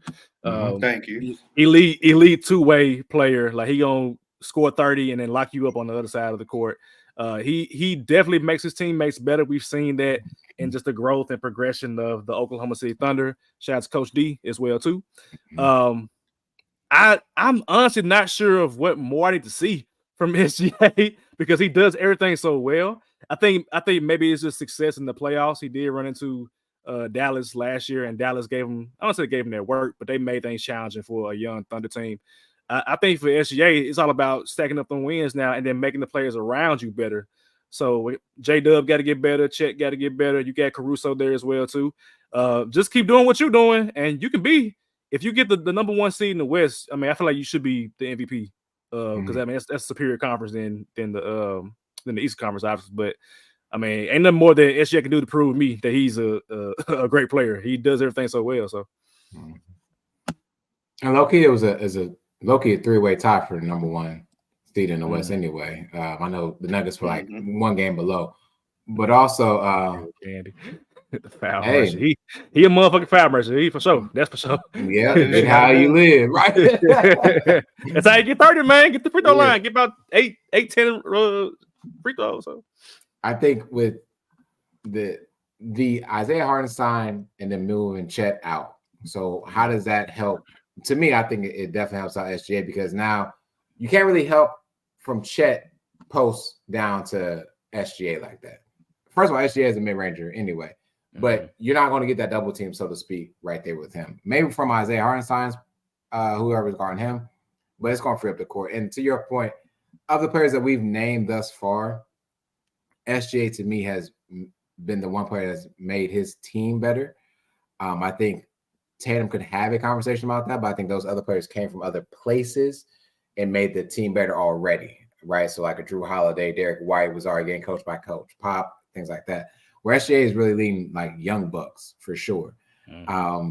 Thank you. Elite two-way player. Like, he gonna score 30 and then lock you up on the other side of the court. He definitely makes his teammates better. We've seen that in just the growth and progression of the Oklahoma City Thunder. Shout out to Coach D as well too. I'm honestly not sure of what more I need to see from SGA because he does everything so well. I think maybe it's just success in the playoffs. He did run into Dallas last year, and Dallas gave him, I don't say gave him their work, but they made things challenging for a young Thunder team. I think for SGA, it's all about stacking up the wins now and then making the players around you better. So J-Dub got to get better. Chet got to get better. You got Caruso there as well too. Just keep doing what you're doing, and you can be, if you get the number 1 seed in the West, I feel like you should be the MVP because I mean that's a superior conference than the East Conference, obviously. But I mean, ain't nothing more than SGA can do to prove me that he's a great player. He does everything so well. So, and low-key, it was a low-key a 3-way tie for the number 1 seed in the West anyway. I know the Nuggets were like 1 game below, but also Andy, the foul mercy. He a motherfucking foul mercy. He for sure. That's for sure. Yeah, it's how you live, right? That's how you get 30, man. Get the free throw line. Get about 8, 10 free throws. So I think with the Isaiah Hartenstein and then moving Chet out. So how does that help? To me, I think it definitely helps out SGA because now you can't really help from Chet post down to SGA like that. First of all, SGA is a mid-ranger anyway, but you're not going to get that double team, so to speak, right there with him. Maybe from Isaiah Hartenstein's, whoever's guarding him, but it's going to free up the court. And to your point, of the players that we've named thus far, SGA to me has been the one player that's made his team better. I think Tatum could have a conversation about that, but I think those other players came from other places and made the team better already, right? So like a Drew Holiday, Derek White was already getting coached by Coach Pop, things like that. Where SGA is really leading like young bucks for sure,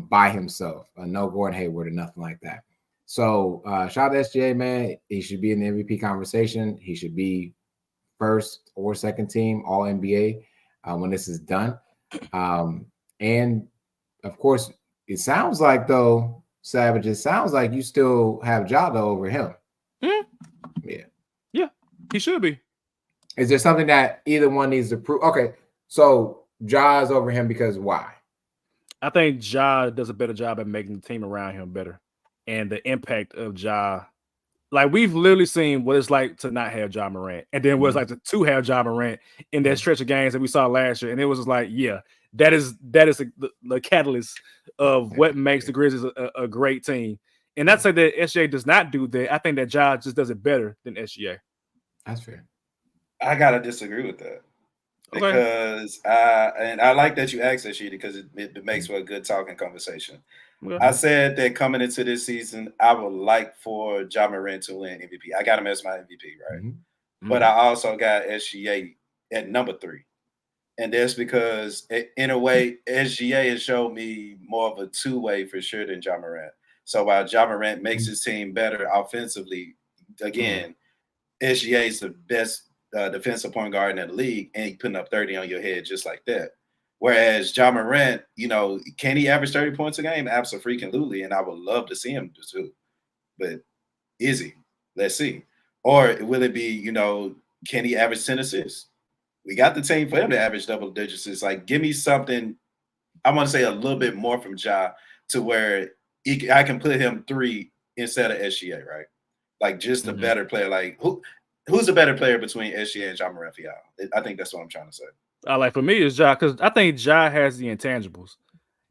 by himself. No Gordon Hayward or nothing like that. So shout out to SGA, man. He should be in the MVP conversation. He should be first or second team All NBA when this is done. And of course, it sounds like though, Savage, it sounds like you still have Ja though over him. Yeah, he should be. Is there something that either one needs to prove? Okay, so Ja is over him because why? I think Ja does a better job at making the team around him better. And the impact of Ja, like we've literally seen what it's like to not have Ja Morant, and then what it's like to have Ja Morant in that stretch of games that we saw last year. And it was just like, that is the catalyst of what makes the Grizzlies a great team. And that's like that SGA does not do that. I think that Ja just does it better than SGA. That's fair. I gotta disagree with that. Because I like that you asked that, Sheedy, because it makes for a good talking conversation. I said that coming into this season, I would like for Ja Morant to win MVP. I got him as my MVP, right? But I also got SGA at number 3. And that's because, in a way, SGA has showed me more of a 2-way for sure than Ja Morant. So while Ja Morant makes his team better offensively, again, SGA is the best defensive point guard in the league, and he putting up 30 on your head just like that. Whereas Ja Morant, can he average 30 points a game? Absolutely, and I would love to see him do too. But is he? Let's see. Or will it be, can he average 10 assists? We got the team for him to average double digits. It's like, give me something, I want to say a little bit more from Ja to where I can put him 3 instead of SGA, right? Like just a better player. Like who's a better player between SGA and Ja Morant for y'all? I think that's what I'm trying to say. Like for me, it's Ja, because I think Ja has the intangibles.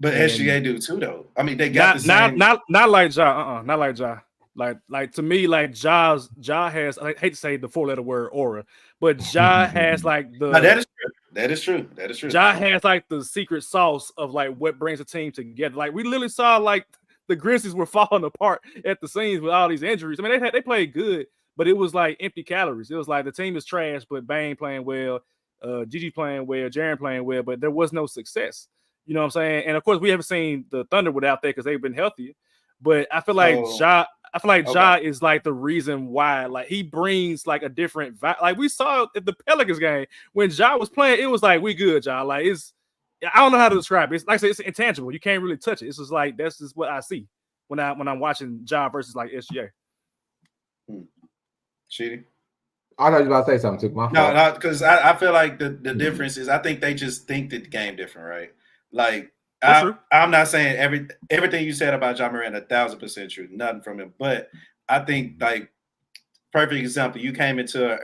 But SGA do too, though. I mean, they got the same. Not like Ja. Not like Ja. Like to me, like Ja has. I hate to say the 4-letter word aura, but Ja has like the. No, that is true. That is true. That is true. Ja has like the secret sauce of like what brings a team together. Like we literally saw like the Grizzlies were falling apart at the seams with all these injuries. I mean, they played good, but it was like empty calories. It was like the team is trash, but Bane playing well, Gigi playing well, Jaren playing well, but there was no success. You know what I'm saying? And of course, we haven't seen the Thunder without that because they've been healthy. But I feel like Ja is like the reason why. Like he brings like a different vibe. Like we saw at the Pelicans game when Ja was playing, it was like we good, Ja. Like I don't know how to describe it. It's like I said, it's intangible. You can't really touch it. It's just like that's just what I see when I'm watching Ja versus like SGA. Sheedy? I thought you were about to say something too. No, because I feel like the difference is I think they just think the game different, right? Like I'm not saying everything you said about Ja Morant 1,000% true, nothing from him. But I think like perfect example, you came into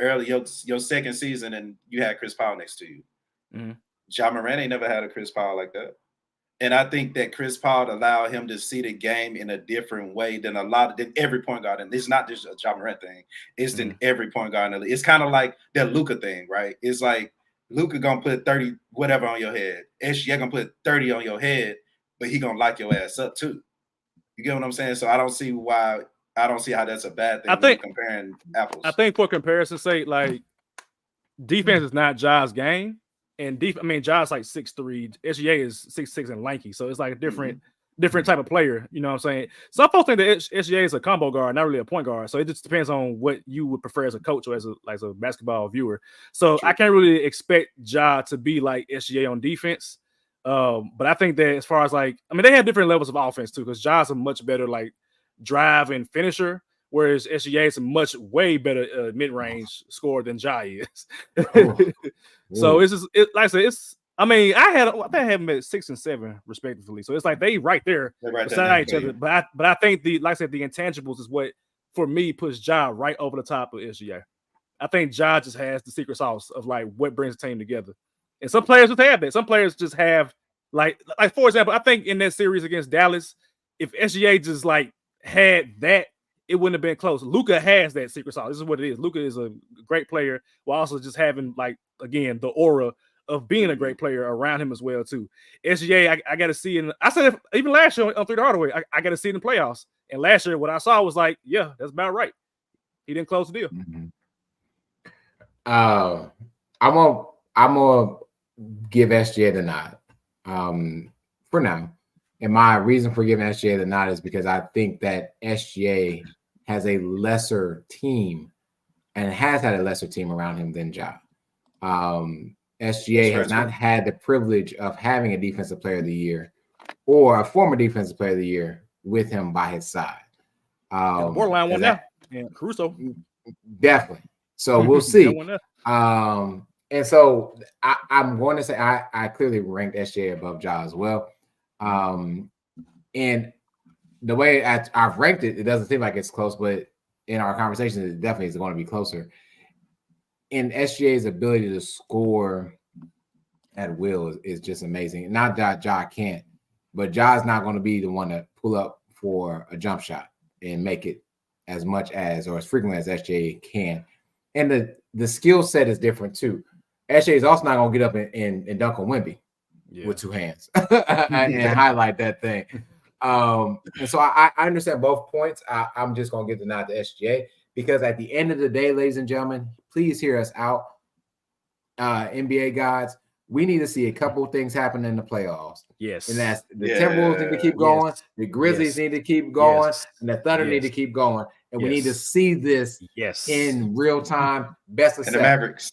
your second season and you had Chris Paul next to you. Ja Morant ain't never had a Chris Paul like that. And I think that Chris Paul allowed him to see the game in a different way than every point guard. And it's not just a Ja Morant thing. It's than every point guard in the league. It's kind of like that Luka thing, right? It's like Luka gonna put 30 whatever on your head. SGA gonna put 30 on your head, but he gonna lock your ass up too. You get what I'm saying? So I don't see why I don't see how that's a bad thing. I think comparing apples. I think for comparison's sake, like defense is not Ja's game, and Ja's like 6'3", SGA is 6'6" and lanky, so it's like a different type of player. You know what I'm saying? Some folks think that SGA is a combo guard, not really a point guard. So it just depends on what you would prefer as a coach or as a basketball viewer. So I can't really expect Ja to be like SGA on defense. But I think that as far as they have different levels of offense too, because Ja's a much better like drive and finisher, whereas SGA is a way better mid-range scorer than Ja is. So it's just like I said, it's. I think I had them at 6 and 7 respectively. So it's like they right there beside each other. But I think the intangibles is what for me puts Ja right over the top of SGA. I think Ja just has the secret sauce of like what brings the team together. And some players just have that. Some players just have like for example, I think in that series against Dallas, if SGA just like had that, it wouldn't have been close. Luka has that secret sauce. This is what it is. Luka is a great player while also just having like again the aura of being a great player around him as well too. SGA, I got to see, and I said even last year on 3 Hardaway, I got to see it in the playoffs. And last year, what I saw was like, yeah, that's about right. He didn't close the deal. I'm gonna give SGA the nod for now. And my reason for giving SGA the nod is because I think that SGA has a lesser team and has had a lesser team around him than Ja. SGA has not had the privilege of having a defensive player of the year or a former defensive player of the year with him by his side. Borderline one now. And Caruso. Definitely. So we'll see. And so I'm going to say I clearly ranked SGA above Ja as well. And the way I've ranked it, it doesn't seem like it's close, but in our conversation, it definitely is going to be closer. And SGA's ability to score at will is just amazing. Not that Ja can't, but Ja's not going to be the one to pull up for a jump shot and make it as much as or as frequently as SGA can. And the skill set is different too. SGA is also not going to get up and dunk on Wemby with 2 hands and highlight that thing. And so I understand both points. I'm just going to give the nod to SGA because at the end of the day, ladies and gentlemen, please hear us out. NBA gods, we need to see a couple of things happen in the playoffs. Yes. And that's the Timberwolves need to keep going. Yes. The Grizzlies need to keep going. Yes. And the Thunder need to keep going. And we need to see this in real time. Best of 7. And the Mavericks.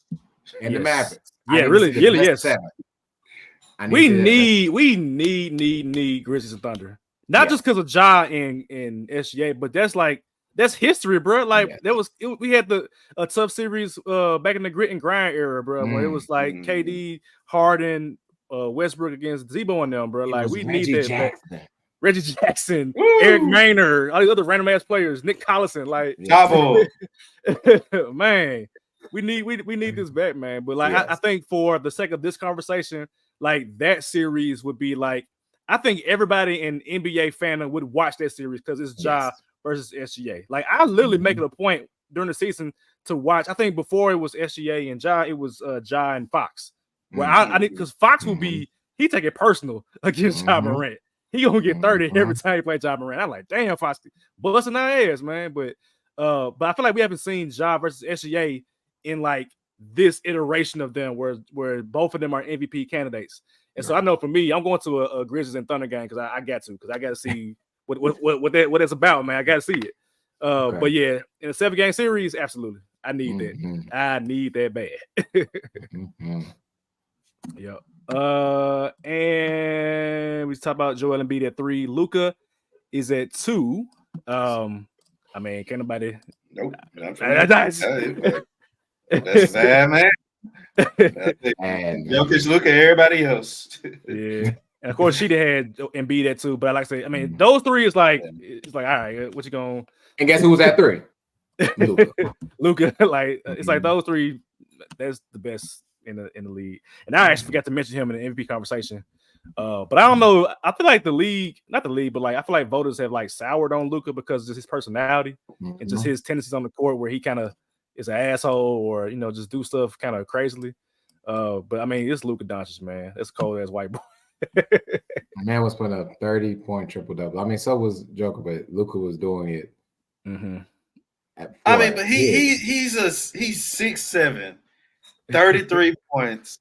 And the Mavericks. Yeah, really, yes. 7. We need Grizzlies and Thunder. Not just because of Ja and SGA, but that's history, bro. Like we had a tough series back in the grit and grind era, bro. Where it was like KD, Harden, Westbrook against Zebo and them, bro. Like we need that. Reggie Jackson, Eric Maynard, all these other random ass players, Nick Collison, like man, we need this back, man. But like I think for the sake of this conversation, like that series would be like I think everybody in NBA fandom would watch that series because it's Ja versus SGA. Like I literally make it a point during the season to watch. I think before it was SGA and Ja, it was Ja and Fox. Well, I need because Fox will be he take it personal against Ja Morant. He gonna get 30 every time he play Ja Morant. I'm like, damn, Fox busting our ass, man. But I feel like we haven't seen Ja versus SGA in like this iteration of them where both of them are MVP candidates. And so I know for me, I'm going to a Grizzlies and Thunder game because I got to see what it's about, man. I got to see it. But yeah, in a 7-game series, absolutely, I need that. I need that bad. Yep. And we talk about Joel Embiid at 3. Luka is at 2. I mean, can't nobody. Nope. That's sad, man. And Jokic look at everybody else. Yeah. And of course, she had Embiid at 2. But like I say, I mean, those 3 is like it's like all right, what you going? And guess who was at 3? Luka. Like it's like those 3. That's the best in the league. And I actually forgot to mention him in the MVP conversation. But I don't know. I feel like not the league, but like I feel like voters have like soured on Luka because of his personality and just his tendencies on the court where he kind of is an asshole or just do stuff kind of crazily. But I mean, it's Luka Doncic, man. That's cold ass white boy. Man was putting up 30-point triple double. I mean, so was Joker, but Luka was doing it Mm-hmm. I mean, but he's 6'7", 33 points,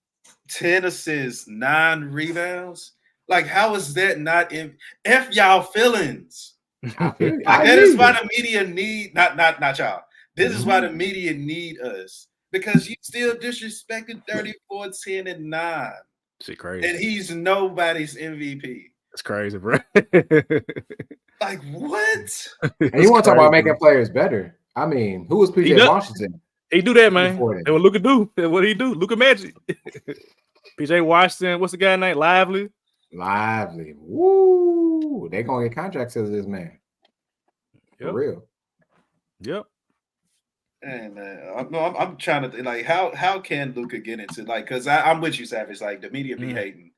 10 assists, 9 rebounds. Like, how is that not in F y'all feelings? Like, that is why the media need not y'all. This is why the media need us, because you still disrespecting 34, 10, and 9. Shit crazy. And he's nobody's MVP. That's crazy, bro. Like, what? And you want to talk about making players better? I mean, who was PJ Washington? He do that, man. And what Luka do? What he do? Luka Magic. PJ Washington. What's the guy name? Lively. Woo! They gonna get contracts to this man. Yep. For real. Yep. And I'm trying to think, like, how can Luka get into, like, because I'm with you, Savage. Like, the media be hating.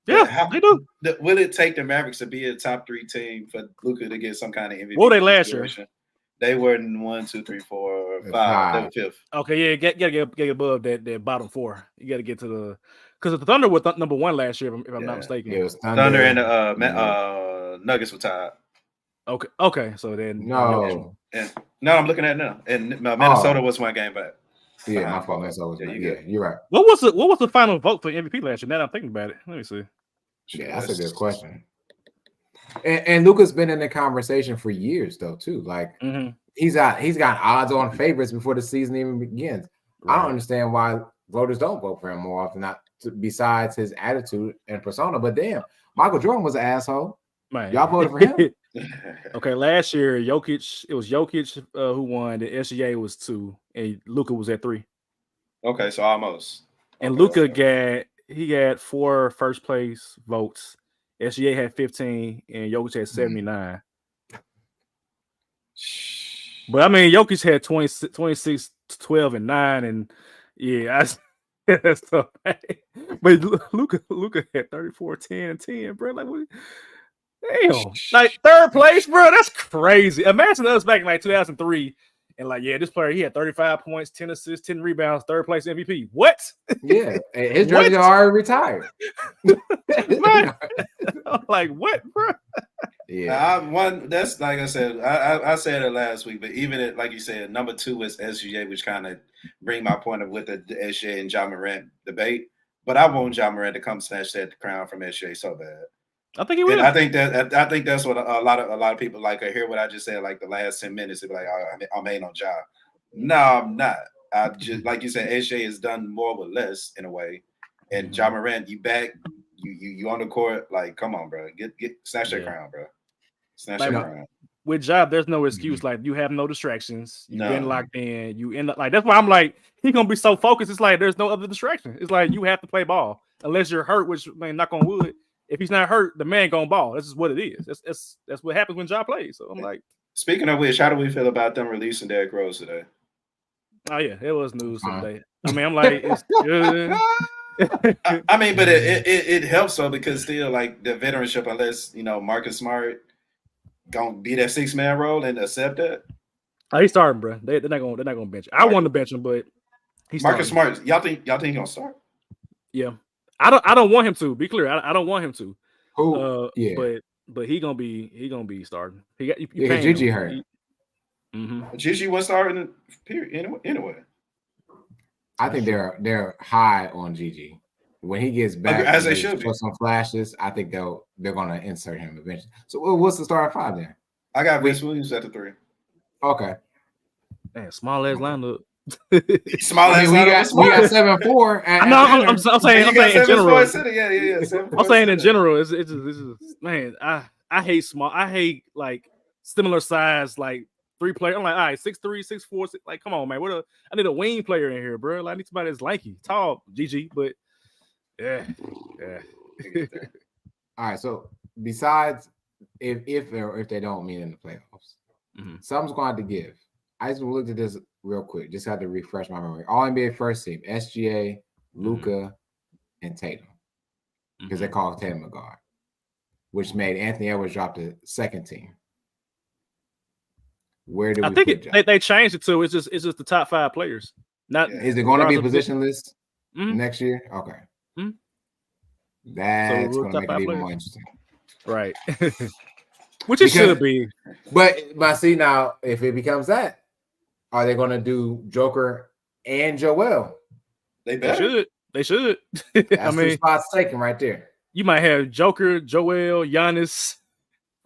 Yeah, they do. Will it take the Mavericks to be a top 3 team for Luka to get some kind of MVP? What were they last year? They were in 1, 2, 3, 4, 5. They were 5th. Okay, yeah, get above that bottom 4. You got to get to the, because the Thunder were number 1 last year, if I'm not mistaken. It was Thunder and Nuggets were tied. Okay, so then no, I'm looking at it now, and Minnesota was 1 game back. Yeah, my fault. Minnesota was you're right. What was the final vote for MVP last year? Now that I'm thinking about it, let me see. Yeah, that's a good question. And Luka's been in the conversation for years, though, too. Like he's got odds-on favorites before the season even begins. Right. I don't understand why voters don't vote for him more often, besides his attitude and persona. But damn, Michael Jordan was an asshole. Man. Y'all voted for him. Okay, last year it was Jokic who won. The SGA was 2, and Luka was at 3. Okay, so almost. And Luka got 4 first place votes. SGA had 15 and Jokic had 79. But I mean, Jokic had 26, 12, and 9, and that's tough. But Luka had 34, 10, and 10, bro. Like, what? Damn, like 3rd place, bro. That's crazy. Imagine us back in like 2003, and like, this player, he had 35 points, 10 assists, 10 rebounds, 3rd place MVP. What? Yeah, his jersey already retired. I'm like, what, bro? Yeah, that's like I said. I said it last week, but even like you said, number 2 is SGA, which kind of bring my point of with the SGA and Ja Morant debate. But I want Ja Morant to come snatch that crown from SGA so bad. I think he will. And I think that's what a lot of people like. I hear what I just said, like the last 10 minutes. They're like, I'm in on Ja. No, I'm not. I just, like you said, SGA has done more with less in a way. And Ja Morant, you back, you on the court. Like, come on, bro, get snatch that crown, bro. Snatch that crown. With Ja, there's no excuse. Like, you have no distractions. You've been locked in. You end up like, that's why I'm like, he's gonna be so focused. It's like there's no other distraction. It's like you have to play ball unless you're hurt, which, man, knock on wood. If he's not hurt, the man gonna ball. That's just what it is. That's what happens when Ja plays. So I'm like, speaking of which, how do we feel about them releasing Derrick Rose today? Oh yeah, it was news today. I mean, I'm like, it's good. I mean, but it helps though, because still, like, the veteranship, unless Marcus Smart gonna be that 6-man role and accept that. Oh, he's starting, bro. They're not gonna bench him. I want to bench him, but he's Marcus Smart. Y'all think he's gonna start? Yeah. I don't want him to. Be clear. I don't want him to. Who? But he gonna be starting. He got Gigi hurt. Gigi was starting period anyway. I think they're high on Gigi. When he gets back, as they should for some flashes, I think they're gonna insert him eventually. So what's the starting 5 then? I got Vince Williams at the 3. Okay. Man, small ass lineup. Small ass. We got 7-4. I'm saying in general. Yeah. I'm saying in general. It's just, man. I hate small. I hate like similar size, like 3 players. I'm like, all right, 6'3", 6'4", like, come on, man. I need a wing player in here, bro. Like, I need somebody that's lanky, tall, GG. But yeah. All right. So besides, if they don't meet in the playoffs, something's going to give. I just looked at this real quick. Just had to refresh my memory. All NBA first team: SGA, Luka, and Tatum, because they called Tatum a guard, which made Anthony Edwards drop to 2nd team. Where do we put they changed it to it's just the top 5 players. Not is it going to be a position list next year? Okay, that's going to make it even more interesting. Right. Which it should be. But see now, if it becomes that, are they going to do Joker and Joel? They better. They should. That's two spots taken right there. You might have Joker, Joel, Giannis,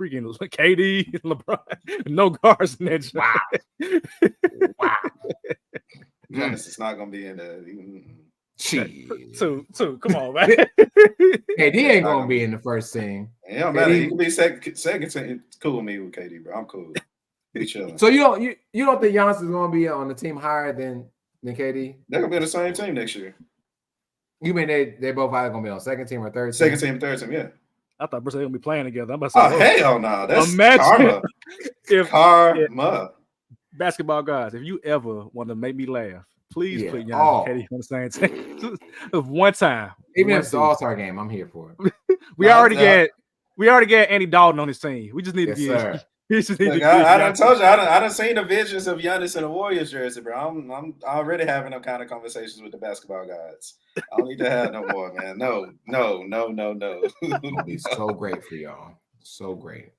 freaking KD, LeBron. No guards in that. Wow. Giannis is not going to be in there. Two. Come on, man. KD ain't going to be in the first team. It don't matter. He can be second team. It's cool with me with KD, bro. I'm cool. Be chilling. So you don't think Giannis is going to be on the team higher than KD? They're going to be on the same team next year. You mean they both either going to be on second team or third team? Second team, third team, yeah. I thought Bruce they gonna be playing together. I'm about to say, hell no, that's imagine karma. Basketball guys, if you ever want to make me laugh, please put Giannis and KD on the same team. One time, even if it's the All-Star game, I'm here for it. we already got Andy Dalton on his team. We just need to get. I done told you, I done seen the visions of Giannis in a Warriors jersey, bro. I'm already having them kind of conversations with the basketball guys. I don't need to have no more, man. No. It'll be so great for y'all. So great.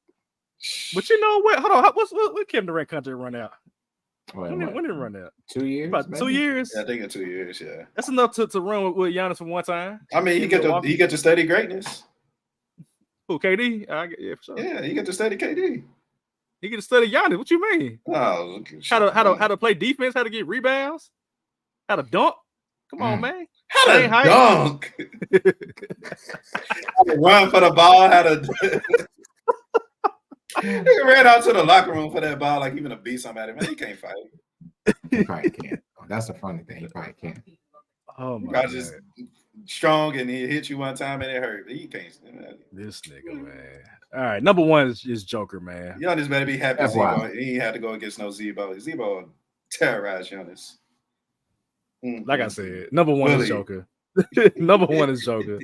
But you know what? Hold on. What Kevin Durant contract run out? When did it run out? 2 years? About 2 years? Yeah, I think in 2 years, yeah. That's enough to run with Giannis for one time. I mean, he get to study greatness. Who, KD? Yeah, for sure. Yeah, you get to study KD. He get to study Giannis. What you mean? Oh, how to play defense? How to get rebounds? How to dunk? Come on, man. How to dunk? How to run for the ball? How to? He ran out to the locker room for that ball like he gonna beat somebody. Man, he can't fight. He probably can't. That's the funny thing. He probably can't. Oh my God. Just strong and he hit you one time and it hurt. He can't. This nigga, man. All right, number one is Joker, man. Giannis better be happy. Zebo. He ain't had to go against no Zebo. Zebo terrorized Giannis. Like I said, number one is Joker. Number one is Joker.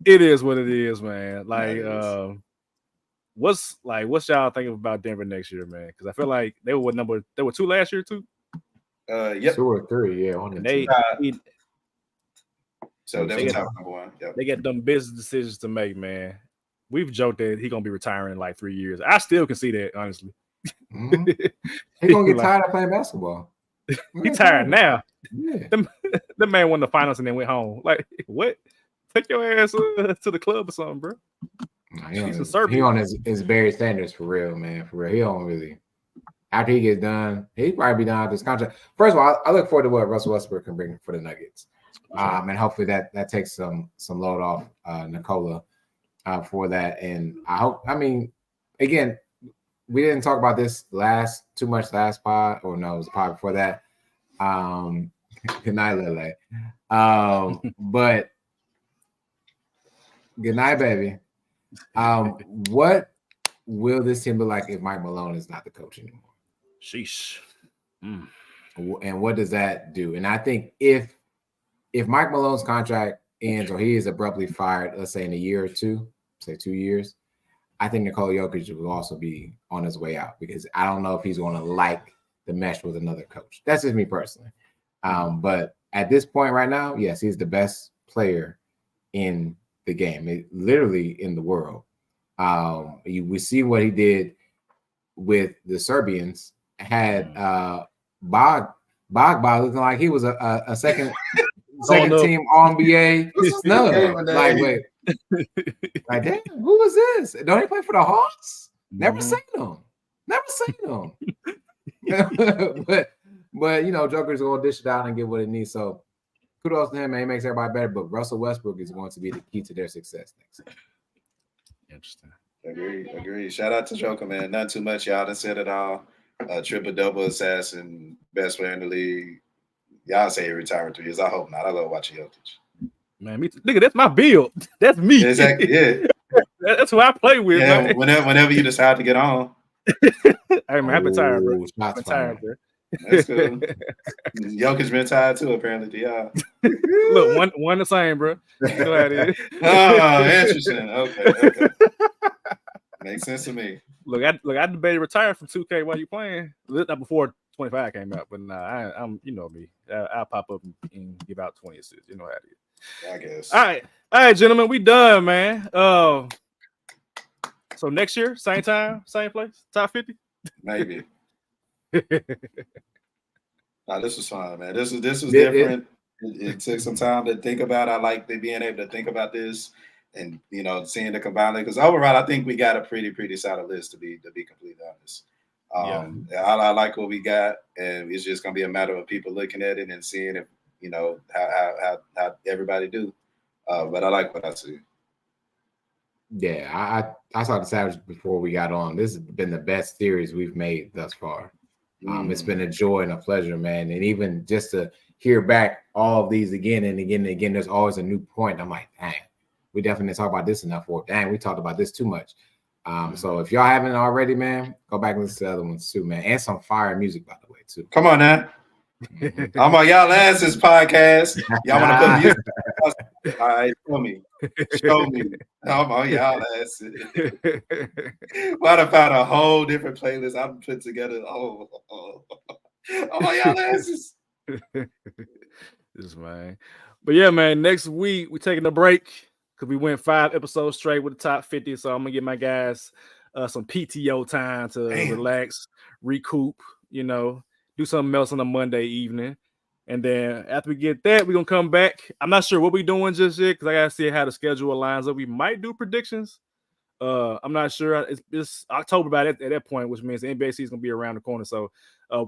It is what it is, man. Like, what's y'all thinking about Denver next year, man? Because I feel like they were 2 last year too. Yep. 2 or 3, yeah. On the so that's top number one. Yep. They got them business decisions to make, man. We've joked that he's gonna be retiring in like 3 years. I still can see that, honestly. Mm-hmm. He's gonna get tired of playing basketball. He's tired now. Yeah. The man won the finals and then went home. Like, what? Take your ass to the club or something, bro. He on his Barry Sanders for real, man. For real. He don't really. After he gets done, he'd probably be done with this contract. First of all, I look forward to what Russell Westbrook can bring for the Nuggets. And hopefully that takes some load off Nikola for that. And I hope, again, we didn't talk about this last pod, or no, it was the pod before that. Good night, Lele. But good night, baby. What will this team look like if Mike Malone is not the coach anymore? Sheesh. And what does that do? And I think if Mike Malone's contract ends or he is abruptly fired, let's say in a year or two, say 2 years, I think Nikola Jokic will also be on his way out, because I don't know if he's going to like the mesh with another coach. That's just me personally. But at this point right now, yes, he's the best player in the game, literally in the world. We see what he did with the Serbians. Had Bogba looking like he was a second team All-NBA snub. Like, wait. Like, damn, who was this? Don't he play for the Hawks? Never seen him. But Joker's gonna dish it out and get what it needs. So kudos to him, man. He makes everybody better. But Russell Westbrook is going to be the key to their success next season. Interesting. Agreed. Shout out to Joker, man. Not too much. Y'all done said it all. Triple-double assassin, best player in the league. Y'all say he retired in 3 years. I hope not. I love watching Jokic. Man, nigga, that's my build. That's me. Exactly. Yeah. That's who I play with. Yeah. Whenever you decide to get on. Hey man, I've been tired, bro. I've been tired, bro. That's cool. Jokic been tired too, apparently. To y'all. Look, one the same, bro. You know how it is. Oh, interesting. Okay. Makes sense to me. Look, I debated retiring from 2K while you playing. Not before 25 came out, but nah, I'm you know me. I'll pop up and give out 20 assists. You know how it is. I guess. All right, gentlemen, we done, man. So So next year, same time, same place, top 50. Maybe. Nah, this was fun, man. This was different. It took some time to think about. I like being able to think about this and seeing the combined, because overall I think we got a pretty solid list to be completely honest. I like what we got, and it's just gonna be a matter of people looking at it and seeing if how everybody do. But I like what I see. Yeah, I saw the Savage before we got on. This has been the best series we've made thus far. It's been a joy and a pleasure, man. And even just to hear back all of these again and again and again, there's always a new point. I'm like, dang, we definitely didn't talk about this enough, or dang, we talked about this too much. So if y'all haven't already, man, go back and listen to the other ones too, man. And some fire music, by the way, too. Come on now. I'm on y'all asses podcast. Y'all want to put music? All right, show me. I'm on y'all asses. Well, I found a whole different playlist I've put together. I'm on y'all asses. This man. But yeah, man, next week we're taking a break because we went 5 episodes straight with the top 50. So I'm gonna give my guys some PTO time to relax, recoup, do something else on a Monday evening. And then after we get that, we're going to come back. I'm not sure what we're doing just yet because I got to see how the schedule lines up. We might do predictions. I'm not sure. It's October by at that point, which means the NBA season is going to be around the corner. So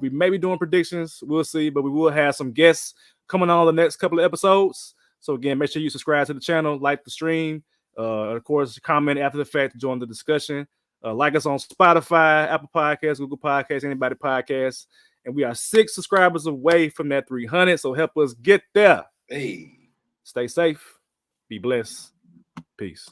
we may be doing predictions. We'll see. But we will have some guests coming on the next couple of episodes. So, again, make sure you subscribe to the channel, like the stream. Of course, comment after the fact to join the discussion. Like us on Spotify, Apple Podcasts, Google Podcasts, anybody podcasts. And we are 6 subscribers away from that 300. So help us get there. Hey. Stay safe. Be blessed. Peace.